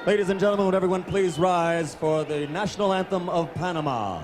Ladies and gentlemen, would everyone please rise for the national anthem of Panama.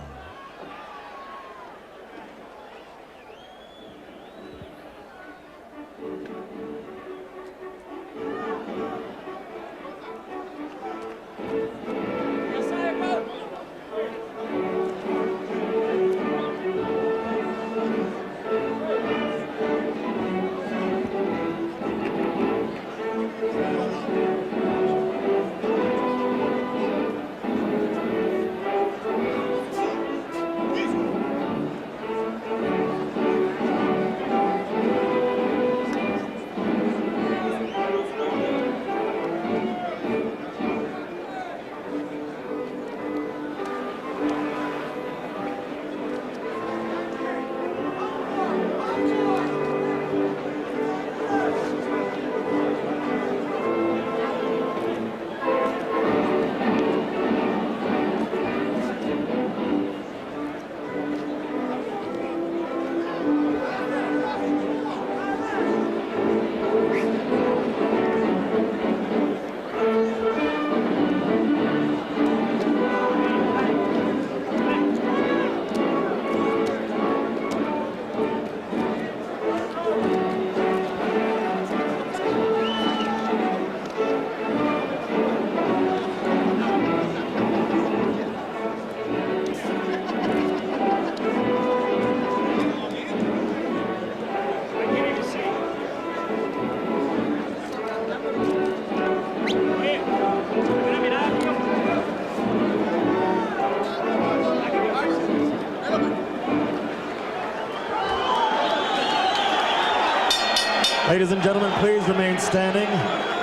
Ladies and gentlemen, please remain standing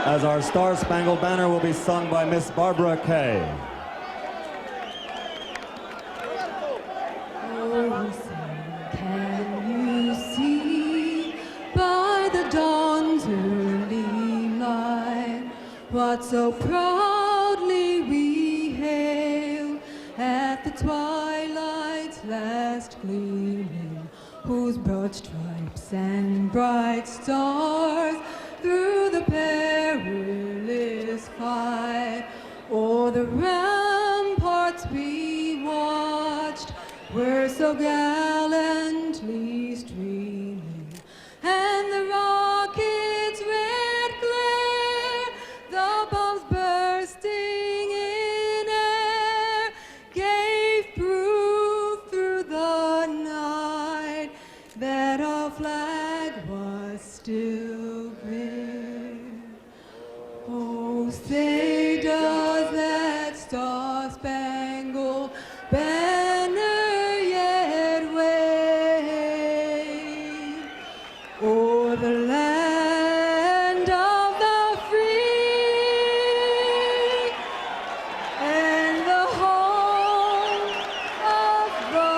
as our Star-Spangled Banner will be sung by Miss Barbara Kay. Oh, can you see by the dawn's early light what so proudly we hail at the twilight's last gleaming, whose broad stripes and bright stars through the perilous fight o'er the ramparts we watched were so gallantly streaming, and the rockets' red glare, the bombs bursting in air, gave proof through the night that our flag was still there. Oh, say does that star-spangled banner yet wave o'er the land of the free and the home of the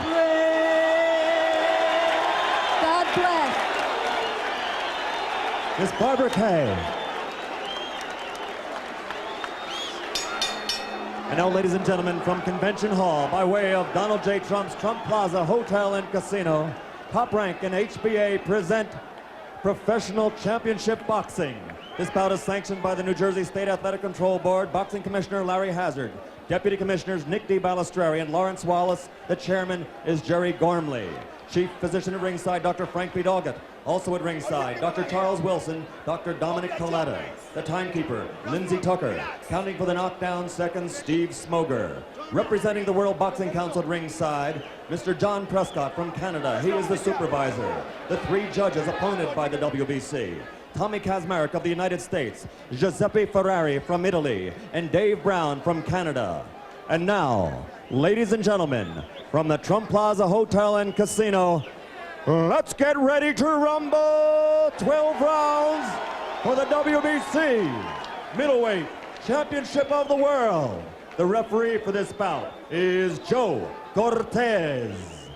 brave. God bless. Miss Barbara Kay. And now, ladies and gentlemen, from Convention Hall, by way of Donald J. Trump's Trump Plaza Hotel and Casino, Top Rank and HBA present Professional Championship Boxing. This bout is sanctioned by the New Jersey State Athletic Control Board, Boxing Commissioner Larry Hazard, Deputy Commissioners Nick D. Balistreri and Lawrence Wallace. The chairman is Jerry Gormley. Chief Physician at ringside, Dr. Frank B. Doggett. Also at ringside, Dr. Charles Wilson, Dr. Dominic Coletta. The timekeeper, Lindsey Tucker. Counting for the knockdown seconds, Steve Smoger. Representing the World Boxing Council at ringside, Mr. John Prescott from Canada. He is the supervisor. The three judges appointed by the WBC. Tommy Kazmarek of the United States, Giuseppe Ferrari from Italy, and Dave Brown from Canada. And now, ladies and gentlemen, from the Trump Plaza Hotel and Casino, let's get ready to rumble. 12 rounds for the WBC Middleweight Championship of the World. The referee for this bout is Joe Cortez.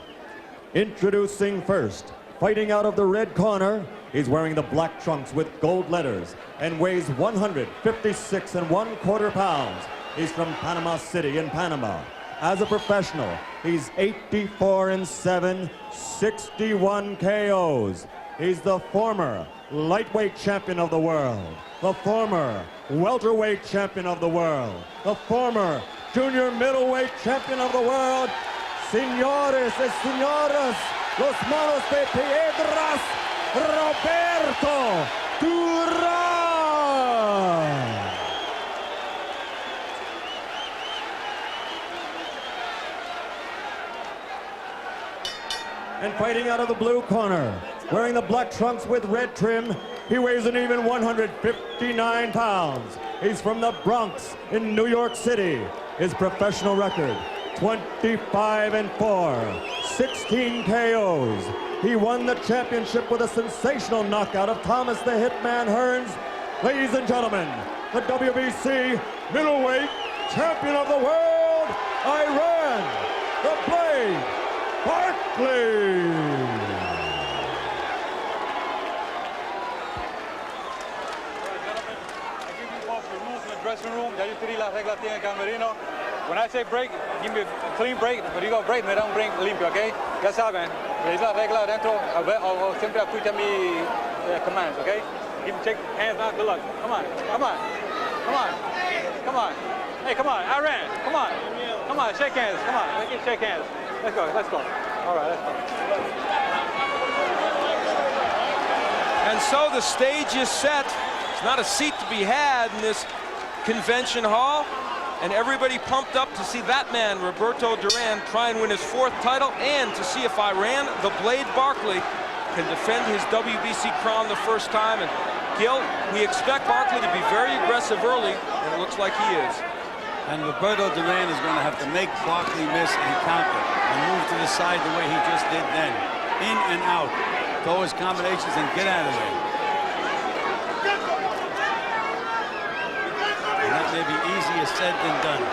Introducing first, fighting out of the red corner, he's wearing the black trunks with gold letters and weighs 156 1/4 pounds. He's from Panama City in Panama. As a professional, he's 84-7, 61 KOs. He's the former lightweight champion of the world, the former welterweight champion of the world, the former junior middleweight champion of the world, señores y señoras, los manos de piedras, Roberto Duran. And fighting out of the blue corner, wearing the black trunks with red trim, he weighs an even 159 pounds. He's from the Bronx in New York City. His professional record, 25-4, 16 KOs. He won the championship with a sensational knockout of Thomas the Hitman Hearns. Ladies and gentlemen, the WBC middleweight champion of the world, Iran, the Blade, Barkley. Dressing room, ya yo te di las reglas aquí en el camerino. When I say break, give me a clean break. Cuando digo break, me da un break limpio, ¿ok? Ya saben, le di las reglas adentro, o siempre escucha mi commands, ¿ok? Give me, take hands out, good luck. Come on, come on, come on, come on. Hey, come on, Iran, come on. Come on, shake hands, come on, let's shake hands. Let's go, let's go. All right, let's go. And so the stage is set. It's not a seat to be had in this convention hall, and everybody pumped up to see that man, Roberto Duran, try and win his 4th title, and to see if Iran, the Blade Barkley, can defend his WBC crown the first time. And Gil, we expect Barkley to be very aggressive early, and it looks like he is. And Roberto Duran is going to have to make Barkley miss and counter, and move to the side the way he just did then. In and out, throw his combinations and get out of there. That may be easier said than done.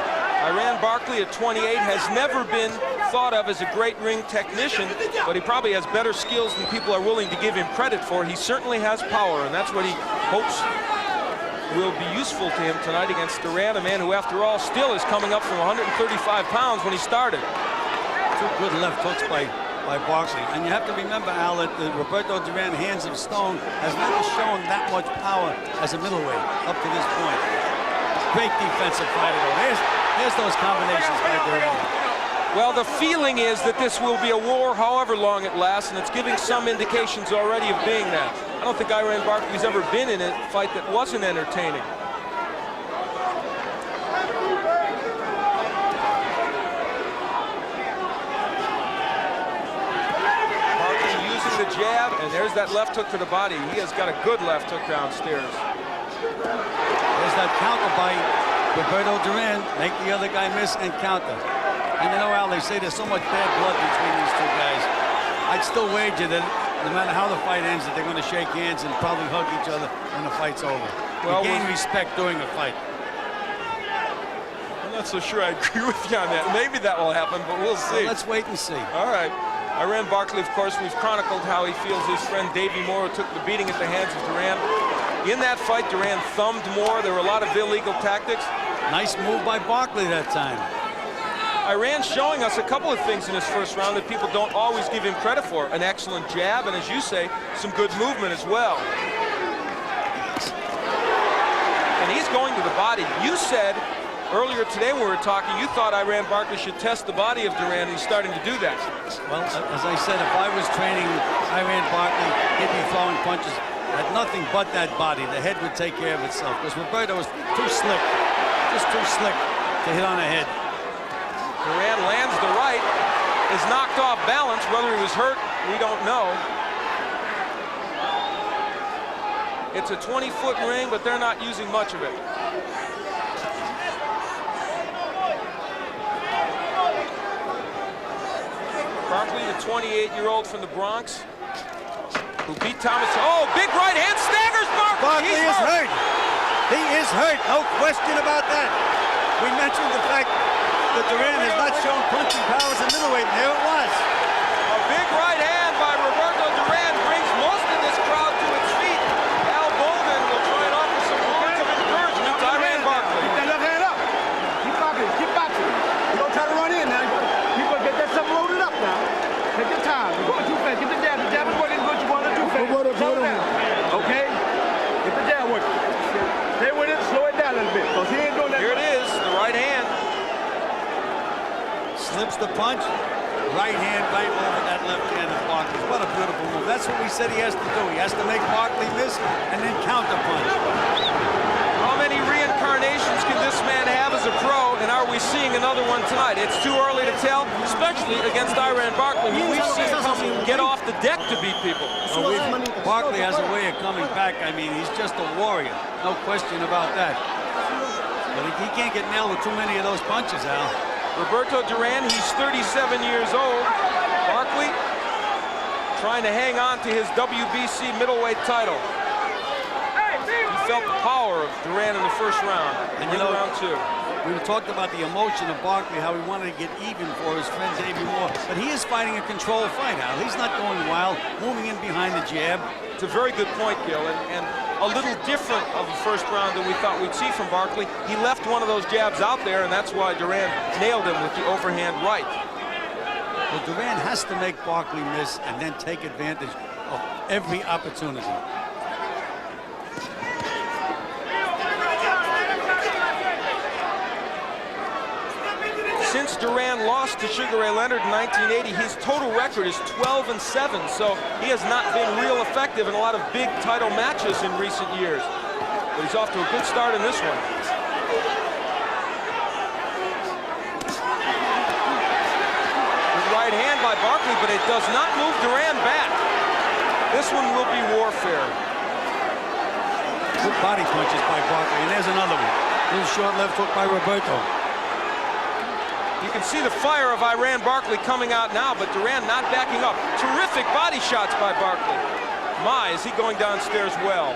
Iran Barkley at 28 has never been thought of as a great ring technician, but he probably has better skills than people are willing to give him credit for. He certainly has power, and that's what he hopes will be useful to him tonight against Duran, a man who, after all, still is coming up from 135 pounds when he started. 2 good left hooks by Barkley. And you have to remember, Al, that the Roberto Duran hands of stone has never shown that much power as a middleweight up to this point. Great defensive fighter, though. There's those combinations by Duran. Well, the feeling is that this will be a war however long it lasts, and it's giving some indications already of being that. I don't think Iran Barkley's ever been in a fight that wasn't entertaining. Barkley using the jab, and there's that left hook to the body. He has got a good left hook downstairs. There's that counter by Roberto Duran. Make the other guy miss and counter. And you know, Al, they say there's so much bad blood between these 2 guys. I'd still wager that no matter how the fight ends, that they're going to shake hands and probably hug each other when the fight's over. Well, you gain respect during a fight. I'm not so sure I agree with you on that. Maybe that will happen, but we'll see. Well, let's wait and see. All right. Iran Barkley, of course, we've chronicled how he feels his friend Davey Moore took the beating at the hands of Duran. In that fight, Duran thumbed Moore. There were a lot of illegal tactics. Nice move by Barkley that time. Iran's showing us a couple of things in his first round that people don't always give him credit for. An excellent jab, and as you say, some good movement as well. And he's going to the body. You said earlier today when we were talking, you thought Iran Barkley should test the body of Duran, and he's starting to do that. Well, as I said, if I was training Iran Barkley, he'd be throwing punches at nothing but that body. The head would take care of itself, because Roberto was too slick, just too slick to hit on the head. Duran lands the right, is knocked off balance. Whether he was hurt, we don't know. It's a 20-foot ring, but they're not using much of it. Barkley, the 28-year-old from the Bronx, who beat Thomas. Oh, big right hand, staggers Barkley. Barkley is hurt. He is hurt, no question about that. We mentioned the fact that Duran has not shown punching power as a middleweight, and there it was. A big right hand by Roberto Duran brings most of this crowd to its feet. Al Bowman will try and offer some words of encouragement to Iran Barkley. Keep that left hand up. Keep boxing. Keep boxing. You don't try to run in now. You gonna get that stuff loaded up now. Take your time. You're going too fast. Get the jab. The jab is working good. You want to do fast. Slow down. Okay. bit, because he ain't doing that. Here it is, the right hand. Slips the punch. Right hand right over that left hand of Barkley. What a beautiful move. That's what we said he has to do. He has to make Barkley miss and then counter punch. How many reincarnations can this man have as a pro, and are we seeing another one tonight? It's too early to tell, especially against Iran Barkley, who we've seen come get off the deck to beat people. Well, Barkley has a way of coming back. I mean, he's just a warrior. No question about that. But he can't get nailed with too many of those punches, Al. Roberto Duran, he's 37 years old. Barkley trying to hang on to his WBC middleweight title. He felt the power of Duran in the first round, and you know, round two. We talked about the emotion of Barkley, how he wanted to get even for his friend Davey Moore. But he is fighting a controlled fight, Al. He's not going wild, moving in behind the jab. It's a very good point, Gil, and a little different of the first round than we thought we'd see from Barkley. He left one of those jabs out there, and that's why Duran nailed him with the overhand right. Well, Duran has to make Barkley miss and then take advantage of every opportunity. Since Duran lost to Sugar Ray Leonard in 1980, his total record is 12-7, so he has not been real effective in a lot of big title matches in recent years. But he's off to a good start in this one. Good right hand by Barkley, but it does not move Duran back. This one will be warfare. Good body punches by Barkley, and there's another one. Little short left hook by Roberto. You can see the fire of Iran Barkley coming out now, but Duran not backing up. Terrific body shots by Barkley. My, is he going downstairs well.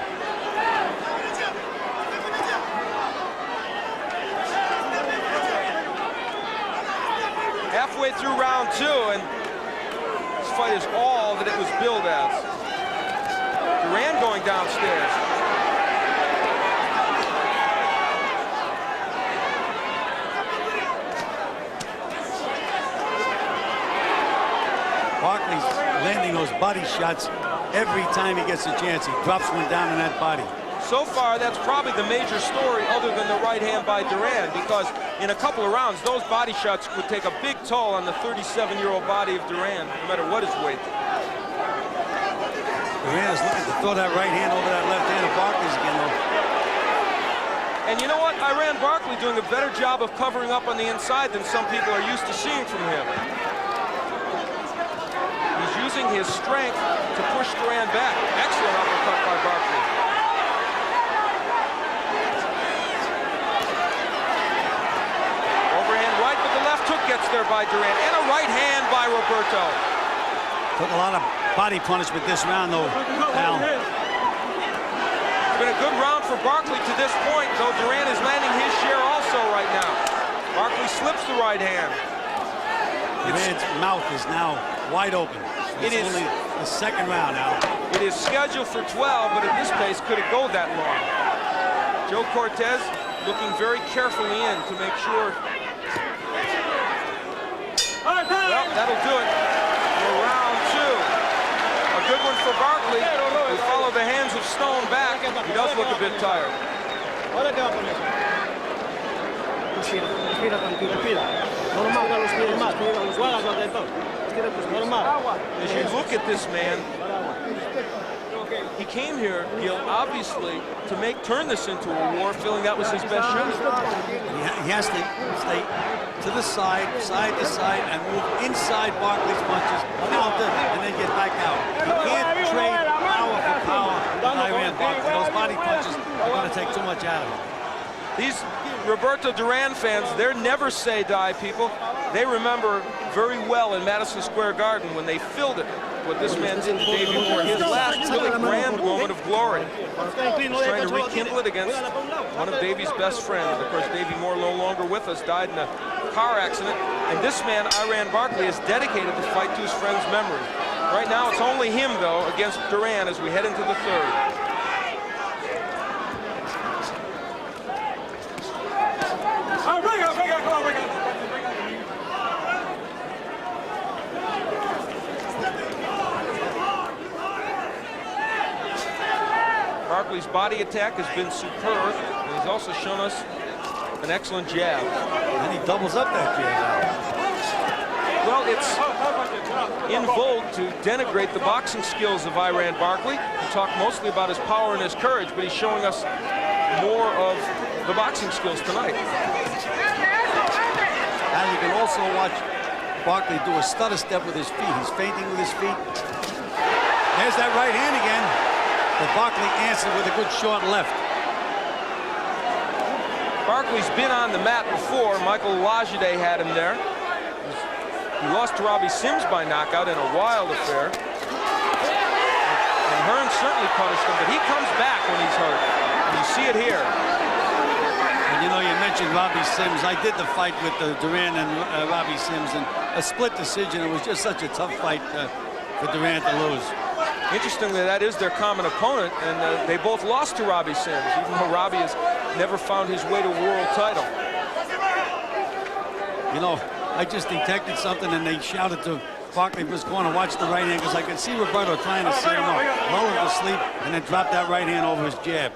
Halfway through round two, and this fight is all that it was billed as. Duran going downstairs. Barkley's landing those body shots every time he gets a chance. He drops one down in that body. So far, that's probably the major story other than the right hand by Duran, because in a couple of rounds, those body shots would take a big toll on the 37-year-old body of Duran, no matter what his weight. Duran is looking to throw that right hand over that left hand of Barkley's again, though. And you know what? Iran Barkley doing a better job of covering up on the inside than some people are used to seeing from him. Using his strength to push Duran back. Excellent uppercut by Barkley. Overhand right, but the left hook gets there by Duran. And a right hand by Roberto. Took a lot of body punishment this round, though, Al. It's been a good round for Barkley to this point, though Duran is landing his share also right now. Barkley slips the right hand. Duran's mouth is now wide open. It's only the second round now. It is scheduled for 12, but at this pace, could it go that long? Joe Cortez looking very carefully in to make sure. Well, that'll do it for round two. A good one for Barkley. We follow the hands of Stone back. He does look a bit tired. As you look at this man, he came here, Gil, obviously, to turn this into a war, feeling that was his best shot. He has to stay to the side, side to side, and move inside Barkley's punches, counter, and then get back out. You can't trade power for power with Iran Barkley. Those body punches are going to take too much out of him. These Roberto Duran fans, they're never say die people. They remember very well in Madison Square Garden when they filled it, what this man did to Davey Moore, his last really grand moment of glory. He's trying to rekindle it against one of Davey's best friends. Of course, Davey Moore, no longer with us, died in a car accident. And this man, Iran Barkley, has dedicated the fight to his friend's memory. Right now, it's only him, though, against Duran as we head into the third. Barkley's body attack has been superb. And he's also shown us an excellent jab. And he doubles up that jab. Well, it's in vogue to denigrate the boxing skills of Iran Barkley. We talk mostly about his power and his courage, but he's showing us more of the boxing skills tonight. And you can also watch Barkley do a stutter step with his feet. He's feinting with his feet. There's that right hand again. But Barkley answered with a good short left. Barkley's been on the mat before. Michael Lajide had him there. He lost to Robbie Sims by knockout in a wild affair. And Hearns certainly punished him, but he comes back when he's hurt. And you see it here. And you know, you mentioned Robbie Sims. I did the fight with Duran and Robbie Sims, and a split decision. It was just such a tough fight for Duran to lose. Interestingly, that is their common opponent, and they both lost to Robbie Sims, even though Robbie has never found his way to a world title. You know, I just detected something, and they shouted to Barkley was going to watch the right hand, because I could see Roberto trying to set him up, lull him to sleep, and then drop that right hand over his jab.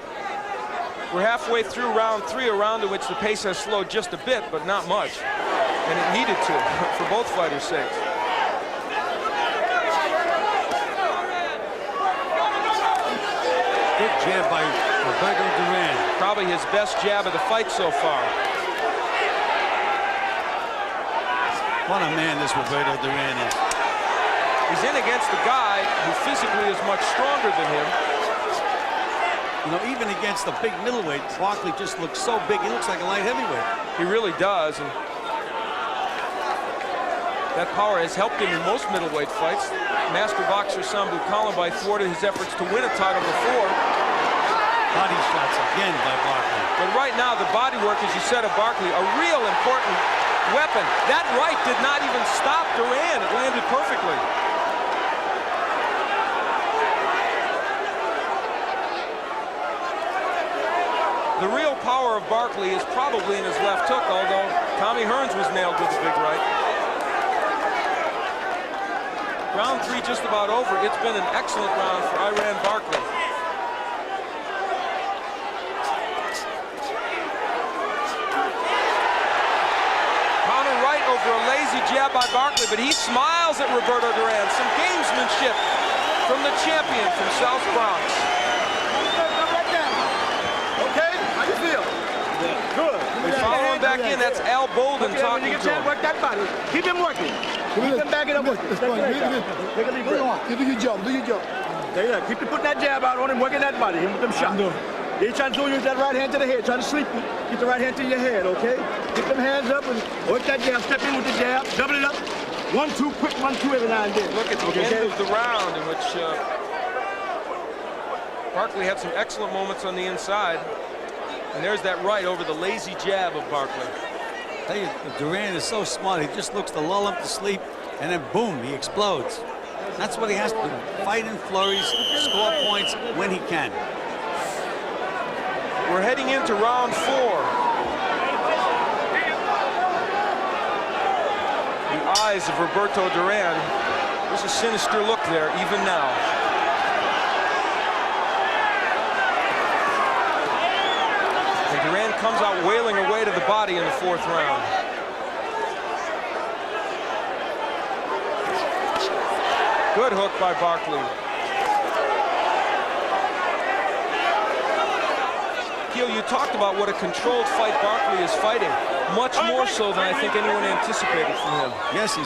We're halfway through round 3, a round in which the pace has slowed just a bit, but not much. And it needed to, for both fighters' sakes. Good jab by Roberto Duran. Probably his best jab of the fight so far. What a man this Roberto Duran is. He's in against a guy who physically is much stronger than him. You know, even against the big middleweight, Barkley just looks so big. He looks like a light heavyweight. He really does. And that power has helped him in most middleweight fights. Master boxer Sambu Kalambai thwarted his efforts to win a title before. Body shots again by Barkley. But right now, the body work, as you said, of Barkley, a real important weapon. That right did not even stop Duran. It landed perfectly. The real power of Barkley is probably in his left hook, although Tommy Hearns was nailed with a big right. Round 3 just about over. It's been an excellent round for Iran Barkley. Counter right over a lazy jab by Barkley, but he smiles at Roberto Duran. Some gamesmanship from the champion from South Bronx. Okay? How you feel? Good. We follow him back in. That's Al Bolden talking to him. Work that body. Keep him working. Keep him backing up. Take a deep breath. Do your job. Do your job. Yeah, keep putting that jab out on him, working that body. Him with them shots. They trying to use that right hand to the head, trying to sleep you. Keep the right hand to your head, okay? Keep them hands up and work that jab. Step in with the jab. Double it up. 1-2, quick 1-2 every now and then. Look at the end of the round in which Barkley had some excellent moments on the inside. And there's that right over the lazy jab of Barkley. I tell you, Duran is so smart. He just looks to lull him to sleep, and then boom, he explodes. That's what he has to do. Fight in flurries, score points when he can. We're heading into round 4. The eyes of Roberto Duran. There's a sinister look there, even now. And Duran comes out wailing away to the body in the 4th round. Good hook by Barkley. You talked about what a controlled fight Barkley is fighting, much more so than I think anyone anticipated from him. Yes, he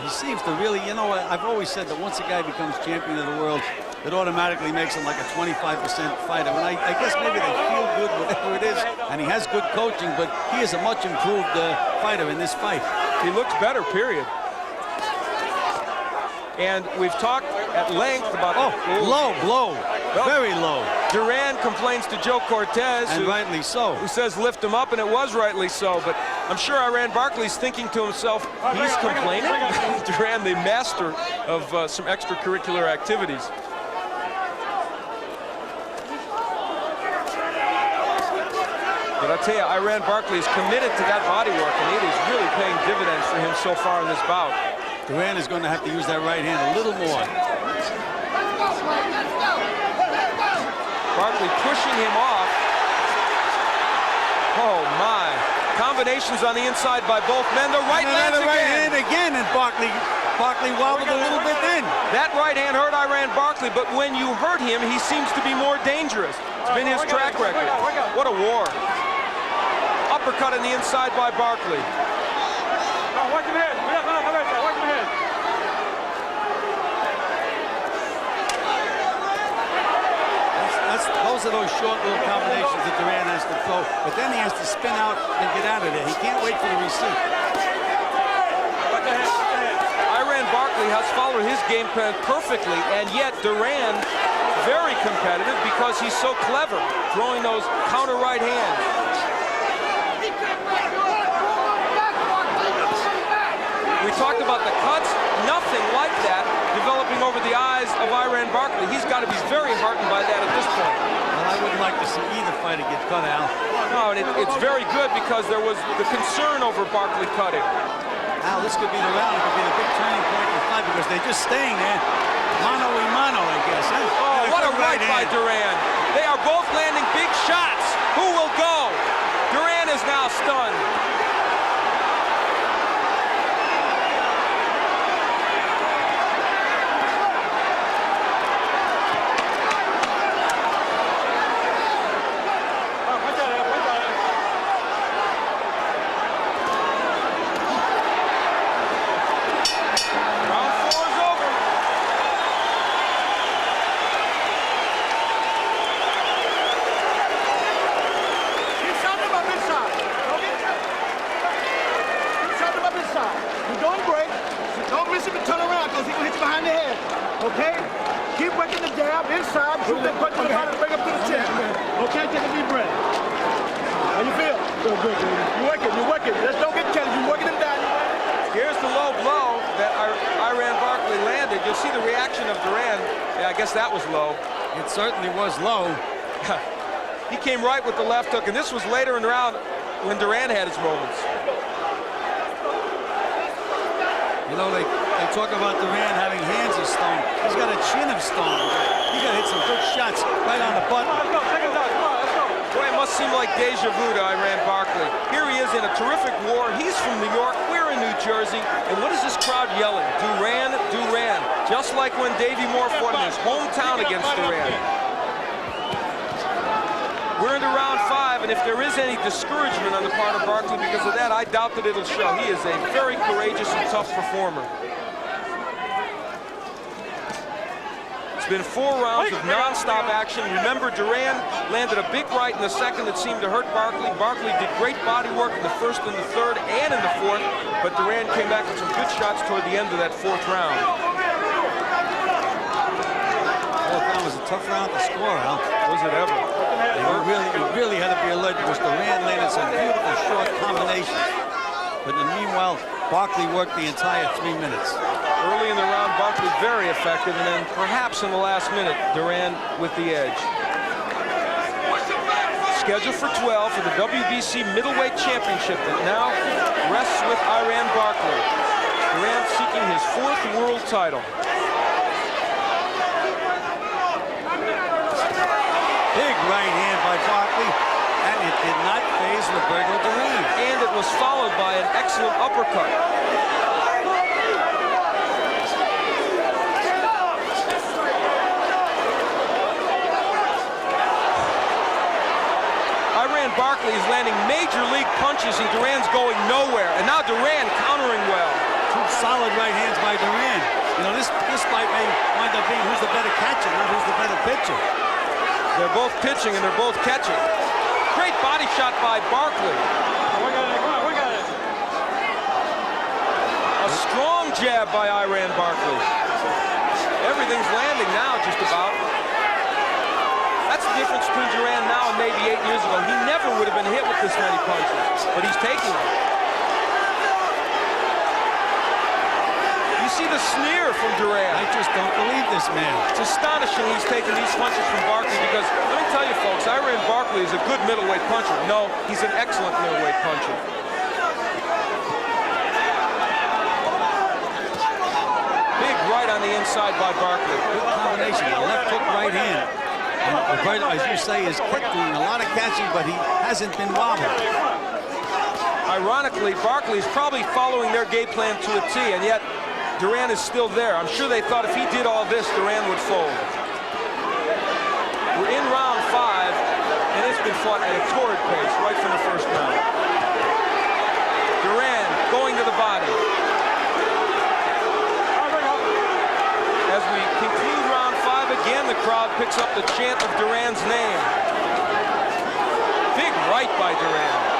seems to really, you know, I've always said that once a guy becomes champion of the world, it automatically makes him like a 25% fighter. And I guess maybe they feel good, whatever it is, and he has good coaching, but he is a much improved fighter in this fight. He looks better, period. And we've talked at length about... low blow. Very low. Duran complains to Joe Cortez. And rightly so. Who says lift him up, and it was rightly so. But I'm sure Iran Barkley's thinking to himself, he's complaining. Duran, the master of some extracurricular activities. But I tell you, Iran Barkley is committed to that body work, and it is really paying dividends for him so far in this bout. Duran is going to have to use that right hand a little more. Barkley pushing him off. Oh my. Combinations on the inside by both men. The right lands right again. hand again, and Barkley wobbled a little bit then. That right hand hurt Iran Barkley, but when you hurt him, he seems to be more dangerous. It's been his track record. What a war. Uppercut on the inside by Barkley. Watch him head. Watch him head. Those are those short little combinations that Duran has to throw, but then he has to spin out and get out of there. He can't wait for the receipt. Iran Barkley has followed his game plan perfectly, and yet Duran very competitive because he's so clever throwing those counter right hands. We talked about the cuts, nothing like that developing over the eyes of Iran Barkley. He's got to be very heartened by that at this point. Well, I wouldn't like to see either fighter get cut, Al. No, and it's very good because there was the concern over Barkley cutting. Al, this could be the round. It could be the big turning point in the fight because they're just staying there. Mano a mano, I guess. Huh? Oh, what a right by Duran. They are both landing big shots. Who will go? Duran is now stunned. Okay? Keep working the jab inside, shoot that punch to the body, bring up to the chest. Okay, take a deep breath. How you feel? Feel good, baby. You're working. Just don't get careless. You're working him down. Here's the low blow that Iran Barkley landed. You'll see the reaction of Duran. Yeah, I guess that was low. It certainly was low. He came right with the left hook, and this was later in the round when Duran had his moments. You know, they talk about Duran having hands of stone. He's got a chin of stone. He's got to hit some good shots right on the button. Let's go. Second down. Come on, let's go. Boy, it must seem like deja vu to Iran Barkley. Here he is in a terrific war. He's from New York. We're in New Jersey. And what is this crowd yelling? Duran, Duran. Just like when Davey Moore fought in his hometown against Duran. We're into round 5, and if there is any discouragement on the part of Barkley because of that, I doubt that it'll show. He is a very courageous and tough performer. It's been 4 rounds of non-stop action. Remember, Duran landed a big right in the second that seemed to hurt Barkley. Barkley did great body work in the first and the third and in the fourth, but Duran came back with some good shots toward the end of that 4th round. Well, that was a tough round to score, Al. Was it ever? You really had to be alert because Duran landed some beautiful short combinations. But in the meanwhile, Barkley worked the entire 3 minutes. Early in the round, Barkley very effective, and then perhaps in the last minute, Duran with the edge. Scheduled for 12 for the WBC Middleweight Championship that now rests with Iran Barkley. Duran seeking his 4th world title. Big right hand by Barkley, and it did not faze Roberto Duran. And it was followed by an excellent uppercut. Iran Barkley is landing major league punches, and Duran's going nowhere. And now Duran countering well. 2 solid right hands by Duran. You know, this fight may wind up being who's the better catcher, not who's the better pitcher. They're both pitching and they're both catching. Great body shot by Barkley. We got it. A strong jab by Iran Barkley. Everything's landing now, just about. That's the difference between Duran now and maybe 8 years ago. He never would have been hit with this many punches, but he's taking them. You see the sneer from Duran. I just don't believe this man. It's astonishing he's taking these punches from Barkley because, let me tell you folks, Iran Barkley is a good middleweight puncher. No, he's an excellent middleweight puncher. Big right on the inside by Barkley. Good combination, left hook, right hand. Roberto, as you say, is doing a lot of catching, but he hasn't been wobbled. Ironically, Barkley is probably following their game plan to a T, and yet Duran is still there. I'm sure they thought if he did all this, Duran would fold. We're in round 5, and it's been fought at a torrid pace right from the first round. Duran going to the body. As we conclude round 5 again, the crowd picks up the chant of Duran's name. Big right by Duran.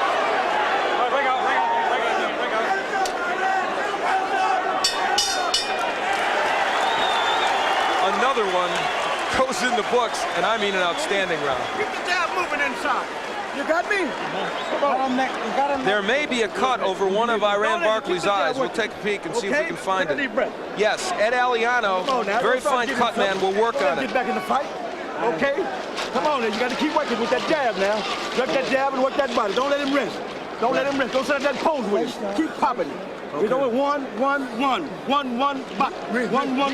Another one goes in the books, and I mean an outstanding round. Keep the jab moving inside. You got me? Come on. There may be a cut over one of Iran Barkley's eyes. We'll take a peek and see if we can find it. Yes, Ed Aliano, very fine cut man, will work on it. Get back in the fight, okay? Come on, then. You got to keep working with that jab now. Work that jab and work that body. Don't let him rest. Don't let him rest. Don't set that pose with him. Keep popping it. Okay. You know it. One, back. One,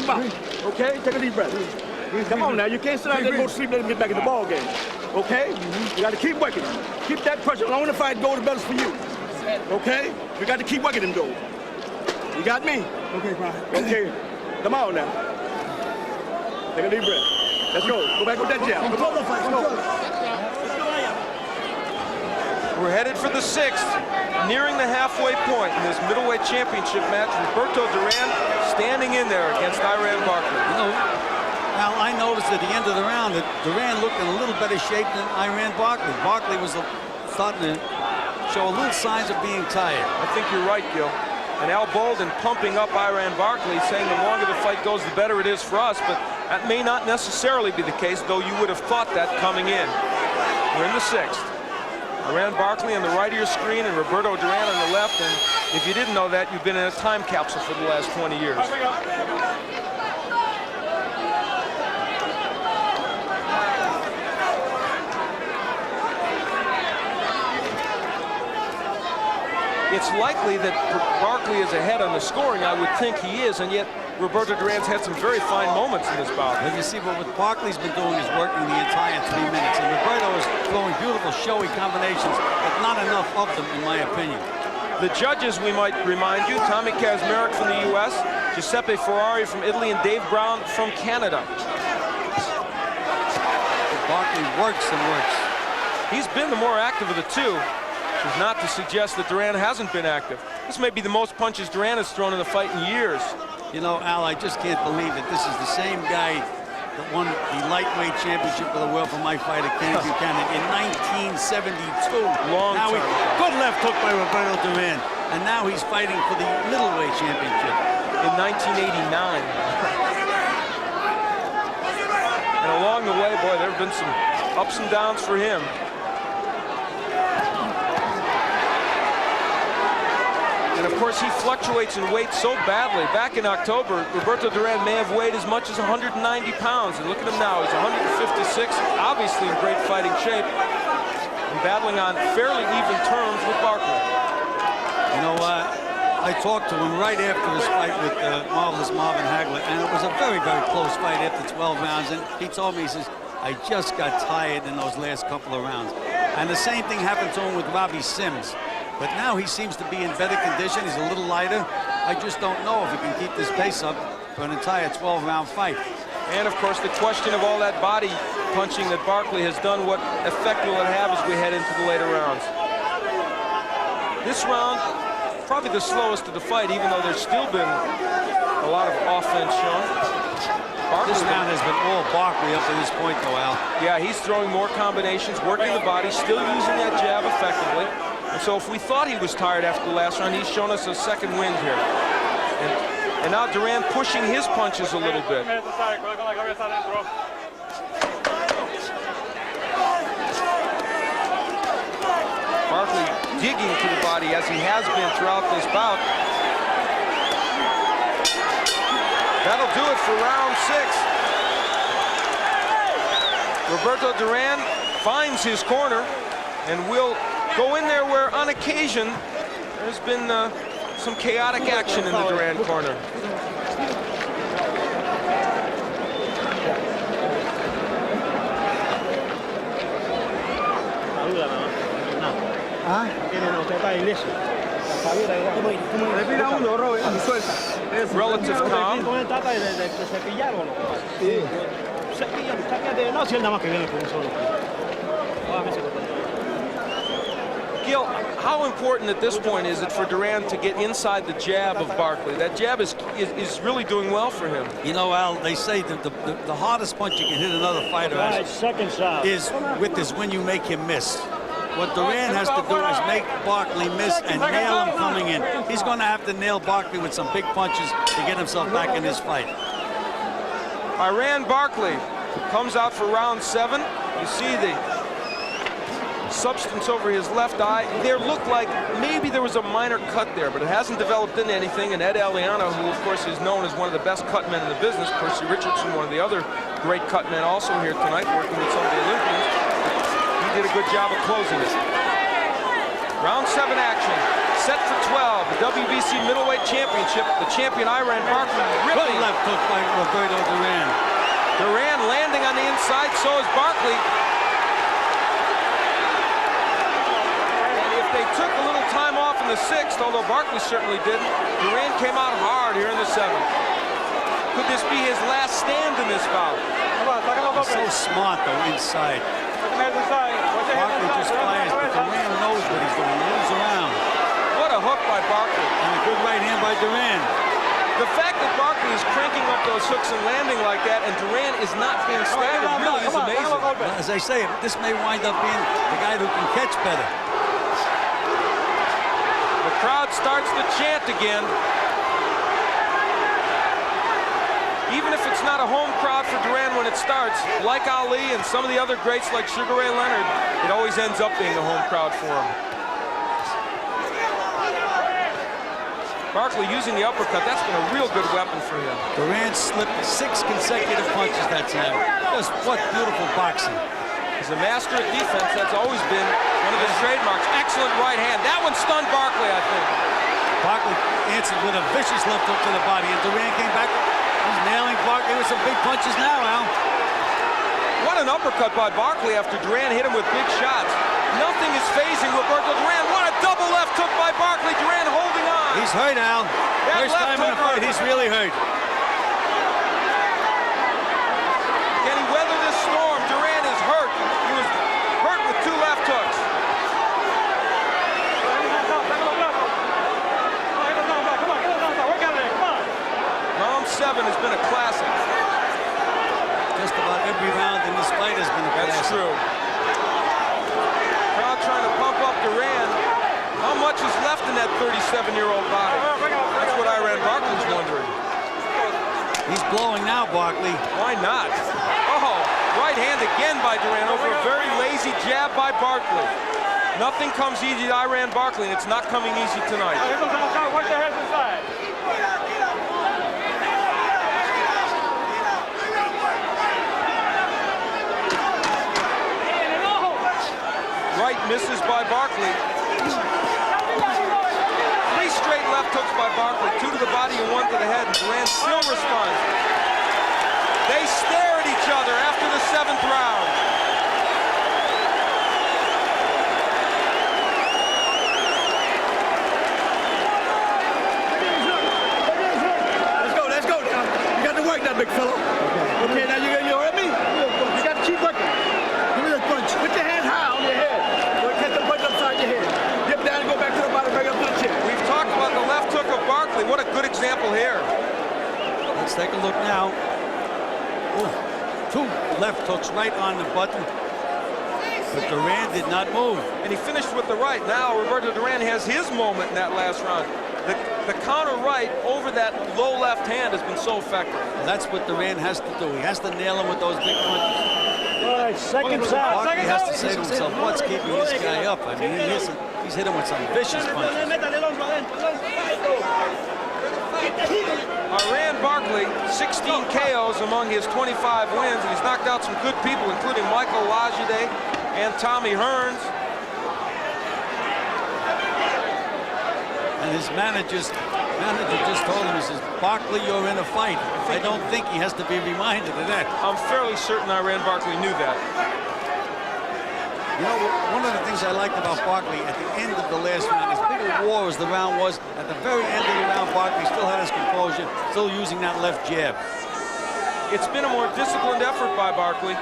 back. Okay? Take a deep breath. Come on now. You can't sit down there and go to sleep. Let him get back in the ball game. Okay? You got to keep working. Keep that pressure. Long as the fight goes, the better's for you. Okay? You got to keep working them goals. You got me? Okay, fine. Okay. Come on now. Take a deep breath. Let's go. Go back with that jab. Come on. Let's go. We're headed for the 6th, nearing the halfway point in this middleweight championship match. Roberto Duran standing in there against Iran Barkley. You know, Al, I noticed at the end of the round that Duran looked in a little better shape than Iran Barkley. Barkley was starting to show a little signs of being tired. I think you're right, Gil. And Al Bolden pumping up Iran Barkley, saying the longer the fight goes, the better it is for us. But that may not necessarily be the case, though you would have thought that coming in. We're in the 6th. Iran Barkley on the right of your screen and Roberto Duran on the left. And if you didn't know that, you've been in a time capsule for the last 20 years. It's likely that Barkley is ahead on the scoring. I would think he is, and yet Roberto Duran's had some very fine moments in this bout. And you see what Barkley's been doing is working the entire 3 minutes, and Roberto is throwing beautiful, showy combinations, but not enough of them, in my opinion. The judges, we might remind you, Tommy Kazmarek from the U.S., Giuseppe Ferrari from Italy, and Dave Brown from Canada. Barkley works and works. He's been the more active of the two. Which is not to suggest that Duran hasn't been active. This may be the most punches Duran has thrown in the fight in years. You know, Al, I just can't believe that this is the same guy that won the lightweight championship of the world for my fighter, Kenny Buchanan, in 1972. Long time. Good left hook by Roberto Duran. And now he's fighting for the middleweight championship. In 1989. And along the way, boy, there have been some ups and downs for him. And of course, he fluctuates in weight so badly. Back in October, Roberto Duran may have weighed as much as 190 pounds. And look at him now, he's 156, obviously in great fighting shape, and battling on fairly even terms with Barkley. You know, I talked to him right after this fight with marvelous Marvin Hagler, and it was a very, very close fight after 12 rounds. And he told me, he says, I just got tired in those last couple of rounds. And the same thing happened to him with Robbie Sims. But now he seems to be in better condition. He's a little lighter. I just don't know if he can keep this pace up for an entire 12-round fight. And, of course, the question of all that body punching that Barkley has done, what effect will it have as we head into the later rounds? This round, probably the slowest of the fight, even though there's still been a lot of offense shown. This round has been all Barkley up to this point, though, Al. Yeah, he's throwing more combinations, working the body, still using that jab effectively. And so if we thought he was tired after the last round, he's shown us a second wind here. And now Duran pushing his punches a little bit. Barkley digging to the body as he has been throughout this bout. That'll do it for round 6. Roberto Duran finds his corner and will go in there where, on occasion, there's been some chaotic action in the Duran corner. Ah, tiene, no, usted está ileso. Le pida uno, Robert, y suelta. Relative calm. Con el tata de cepillarlo. Sí. Cepíllate. No, si él nada más que viene con un solo. Gil, how important at this point is it for Duran to get inside the jab of Barkley? That jab is really doing well for him. You know, Al, they say that the hardest punch you can hit another fighter is with this when you make him miss. What Duran has to do is make Barkley miss and nail him coming in. He's going to have to nail Barkley with some big punches to get himself back in this fight. Barkley comes out for round 7. You see the substance over his left eye. There looked like maybe there was a minor cut there, but it hasn't developed into anything. And Ed Aliano, who of course is known as one of the best cut men in the business, Percy Richardson, one of the other great cut men, also here tonight working with some of the Olympians. He did a good job of closing it. Round 7 action, set for 12, the WBC middleweight championship. The champion Barkley ripping. Good left hook by Roberto Duran. Duran landing on the inside, so is Barkley. They took a little time off in the 6th, although Barkley certainly didn't. Duran came out hard here in the 7th. Could this be his last stand in this bout? He's so smart, though, inside. Barkley just fires, but Duran knows what he's doing. He moves around. What a hook by Barkley. And a good right hand by Duran. The fact that Barkley is cranking up those hooks and landing like that, and Duran is not being staggered, really is amazing. Well, as I say, this may wind up being the guy who can catch better. The crowd starts to chant again. Even if it's not a home crowd for Duran when it starts, like Ali and some of the other greats like Sugar Ray Leonard, it always ends up being a home crowd for him. Barkley using the uppercut, that's been a real good weapon for him. Duran slipped 6 consecutive punches that time. Just what beautiful boxing. He's a master at defense. That's always been one of his trademarks. Excellent right hand. That one stunned Barkley, I think. Barkley answered with a vicious left hook to the body, and Duran came back. He's nailing Barkley with some big punches now, Al. What an uppercut by Barkley after Duran hit him with big shots. Nothing is phasing Roberto Duran. What a double left hook by Barkley. Duran holding on. He's hurt, Al. First time in a fight, he's really hurt. Can he weather this storm? Duran is hurt. He was hurt with 2 left hooks. Round 7 has been a classic. Just about every round in this fight has been a classic. That's true. Crowd trying to pump up Duran. How much is left in that 37-year-old body? That's what Barkley's wondering. He's blowing now, Barkley. Why not? Oh, right hand again by Duran over a very lazy jab by Barkley. Nothing comes easy to Barkley, and it's not coming easy tonight. Watch the heads inside. Right misses by Barkley. 3 straight left hooks by Barkley, 2 to the body and 1 to the head, and Duran still responds. They stare at each other after the 7th round. Let's go. You got to work that big fella. Okay, now you heard me? You got to keep working. Give me the punch. Put your hand high on your head. Catch the punch upside your head. Dip down and go back to the bottom, bring up to the chin. We've talked about the left hook of Barkley. What a good example here. Let's take a look now. Ooh, 2 left hooks right on the button. But Duran did not move. And he finished with the right. Now Roberto Duran has his moment in that last round. The counter right over that low left hand has been so effective. That's what Duran has to do. He has to nail him with those big punches. All right, second out. Barkley has to say to himself, what's keeping this guy up? I mean, he's hit him with some vicious punches. Barkley, 16 KOs among his 25 wins, and he's knocked out some good people, including Michael Lajide and Tommy Hearns. And his manager just told him, he says, Barkley, you're in a fight. I don't think he has to be reminded of that. I'm fairly certain Barkley knew that. You know, one of the things I liked about Barkley at the end of the last round, as big a war as the round was, at the very end of the round, Barkley still had his composure, still using that left jab. It's been a more disciplined effort by Barkley.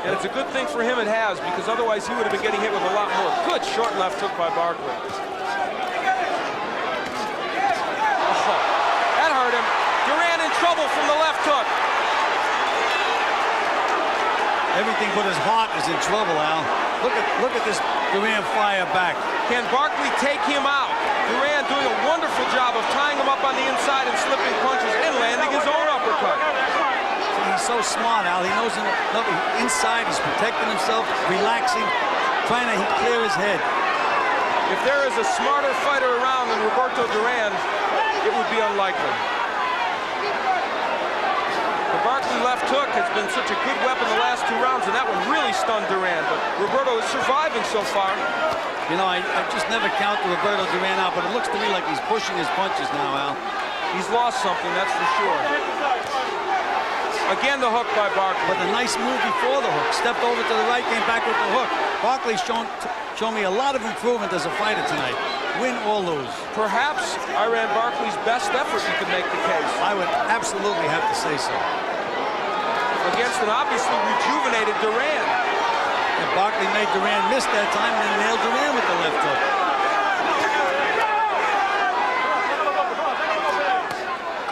And it's a good thing for him it has, because otherwise he would have been getting hit with a lot more. Good short left hook by Barkley. Oh, that hurt him. Duran in trouble from the left hook. Everything but his heart is in trouble, Al. Look at this Duran fire back. Can Barkley take him out? Duran doing a wonderful job of tying him up on the inside and slipping punches and landing his own uppercut. He's so smart, Al. He knows inside he's protecting himself, relaxing, trying to clear his head. If there is a smarter fighter around than Roberto Duran, it would be unlikely. The Barkley left hook has been such a good weapon the last 2 rounds, and that one really stunned Duran, but Roberto is surviving so far. You know, I just never count Roberto Duran out, but it looks to me like he's pushing his punches now, Al. He's lost something, that's for sure. Again, the hook by Barkley. But a nice move before the hook. Stepped over to the right, came back with the hook. Barkley's shown me a lot of improvement as a fighter tonight. Win or lose. Perhaps Iran Barkley's best effort, you could make the case. I would absolutely have to say so. Against an obviously rejuvenated Duran. And Barkley made Duran miss that time and then nailed Duran with the left hook.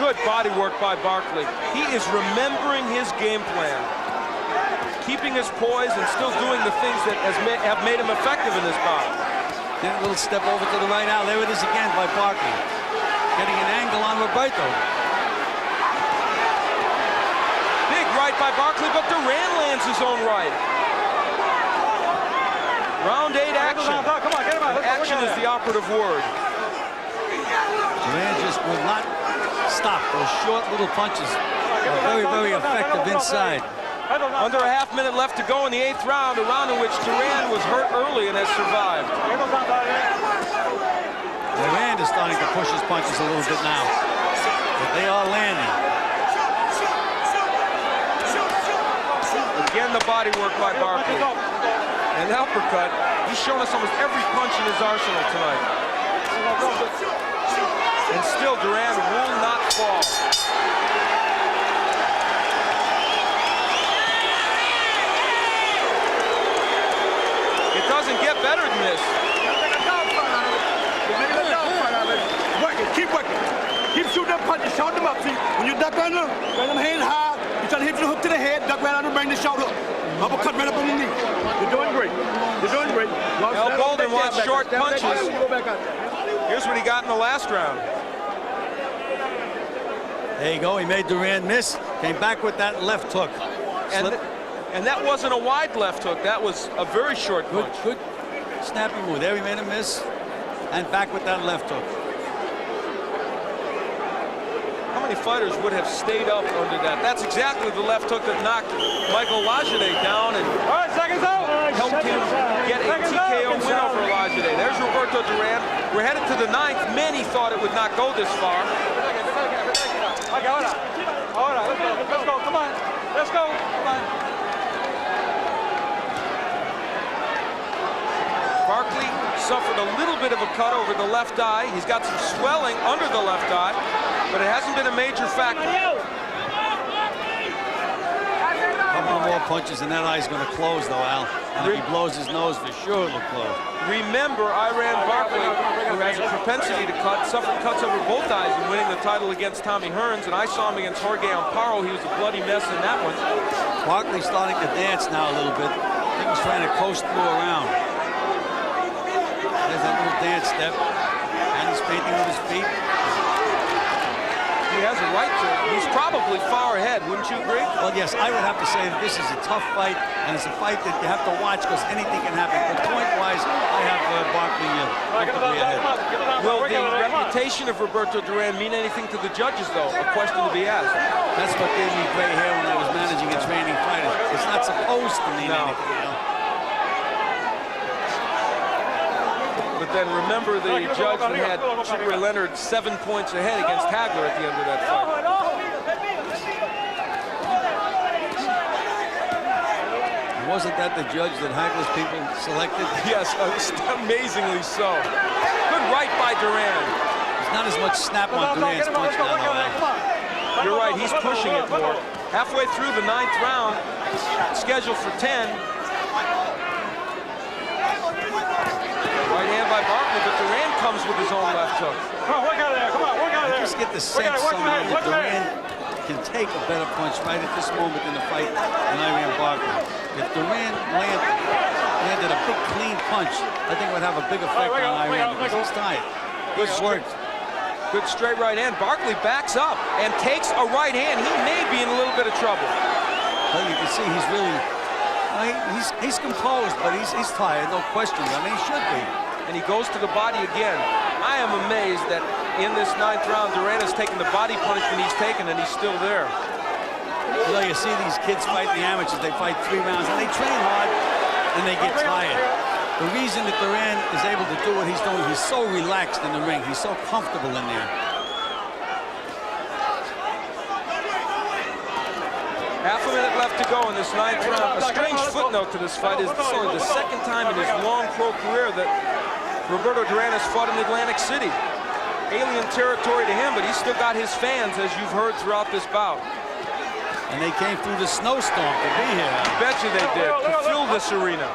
Good body work by Barkley. He is remembering his game plan. Keeping his poise and still doing the things that have made him effective in this bout. Then a little step over to the right now. There it is again by Barkley. Getting an angle on Roberto. Big right by Barkley, but Duran lands his own right. Round 8 action. Action is the operative word. Duran just will not stop. Those short little punches are very, very effective inside. Under a half minute left to go in the 8th round, a round in which Duran was hurt early and has survived. Duran is starting to push his punches a little bit now, but they are landing. Again, the body work by Barkley. An uppercut. He's shown us almost every punch in his arsenal tonight. And still, Duran will not fall. It doesn't get better than this. Work it, keep working. Keep shooting them punches, shout them up. See, when you duck under, bring them hands high. You try to hit the hook to the head, duck right under, bring the short hook. Uppercut right up on the knee. You're doing great. You're doing great. Now Bolden wants short punches. Here's what he got in the last round. There you go. He made Duran miss. Came back with that left hook. And that wasn't a wide left hook. That was a very short punch. Good snappy move. There he made a miss. And back with that left hook. How many fighters would have stayed up under that? That's exactly the left hook that knocked Michael Lajide down and helped him get a TKO win over Lajide. There's Roberto Duran. We're headed to the 9th. Many thought it would not go this far. Okay, let's go, come on. Let's go, come on. Barkley suffered a little bit of a cut over the left eye. He's got some swelling under the left eye, but it hasn't been a major factor. A couple more punches and that eye's going to close though, Al. And if he blows his nose, for sure it'll close. Remember, Iran Barkley, who has a propensity to cut, suffered cuts over both eyes in winning the title against Tommy Hearns, and I saw him against Jorge Amparo. He was a bloody mess in that one. Barkley's starting to dance now a little bit. I think he's trying to coast through around. There's that little dance step. And he's painting with his feet. He has a right to. He's probably far ahead, wouldn't you agree? Well, yes, I would have to say that this is a tough fight, and it's a fight that you have to watch because anything can happen. But point-wise, I have Barkley comfortably ahead. Will the reputation of Roberto Duran mean anything to the judges, though? A question to be asked. That's what gave me gray hair when I was managing and training fighters. It's not supposed to mean anything, you know? But then remember the judge that had Ray Leonard 7 points ahead against Hagler at the end of that fight. wasn't that the judge that Hagler's people selected? Yes, amazingly so. Good right by Duran. There's not as much snap on Duran's punch now, though. You're right, he's pushing it more. Halfway through the 9th round, scheduled for 10. Right hand by Barkley, but Duran comes with his own left hook. Come on, work out of there. Come on, work out of there. I just get the sense somehow that Duran can take a better punch right at this moment in the fight than Iran Barkley. If Duran landed a big clean punch, I think it would have a big effect on Iran because he's tired. Good work. Good straight right hand. Barkley backs up and takes a right hand. He may be in a little bit of trouble. Well, you can see he's really, he's composed, but he's tired, no question. I mean, he should be. And he goes to the body again. I am amazed that in this 9th round, Duran has taken the body punishment he's taken, and he's still there. You know, you see these kids fight the amateurs. They fight 3 rounds, and they train hard, and they get tired. The reason that Duran is able to do what he's doing, he's so relaxed in the ring. He's so comfortable in there. Half a minute left to go in this 9th round. A strange footnote to this fight is this is only the 2nd time in his long pro career that Roberto Duran has fought in Atlantic City. Alien territory to him, but he's still got his fans, as you've heard throughout this bout. And they came through the snowstorm to be here. I bet you they did, to fill this arena.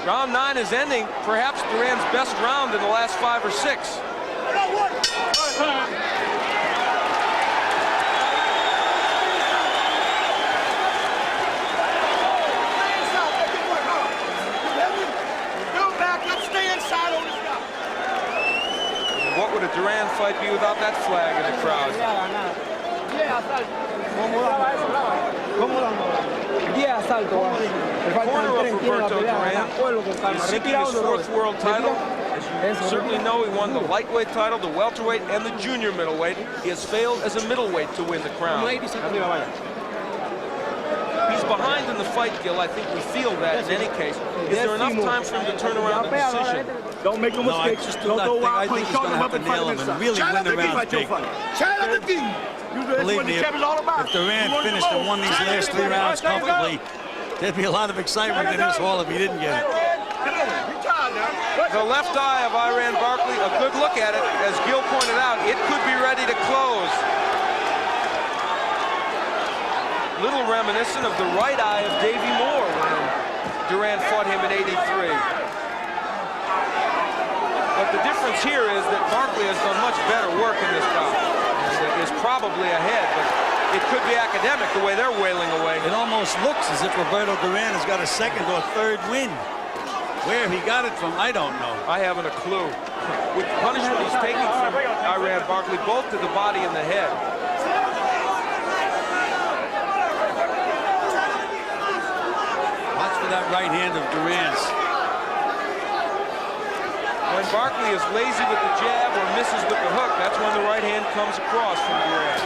Round 9 is ending, perhaps Duran's best round in the last 5 or 6. What would a Duran fight be without that flag in the crowd? The corner of Roberto Duran is seeking his 4th world title. As you certainly know, he won the lightweight title, the welterweight, and the junior middleweight. He has failed as a middleweight to win the crown. He's behind in the fight, Gil. I think we feel that in any case. Is there enough time for him to turn around the decision? Don't make no mistake. I think he's going to have to nail him and really win the round big. Believe me, if Duran finished and won these last 3 rounds comfortably, there'd be a lot of excitement in this hall if he didn't get it. The left eye of Iran Barkley, a good look at it. As Gil pointed out, it could be ready to close. Little reminiscent of the right eye of Davey Moore when Duran fought him in '83. But the difference here is that Barkley has done much better work in this bout and is probably ahead, but it could be academic the way they're wailing away. It almost looks as if Roberto Duran has got a 2nd or 3rd win. Where he got it from, I don't know. I haven't a clue. With the punishment he's taking from Iran Barkley, both to the body and the head. Watch for that right hand of Duran's. When Barkley is lazy with the jab or misses with the hook, that's when the right hand comes across from Duran.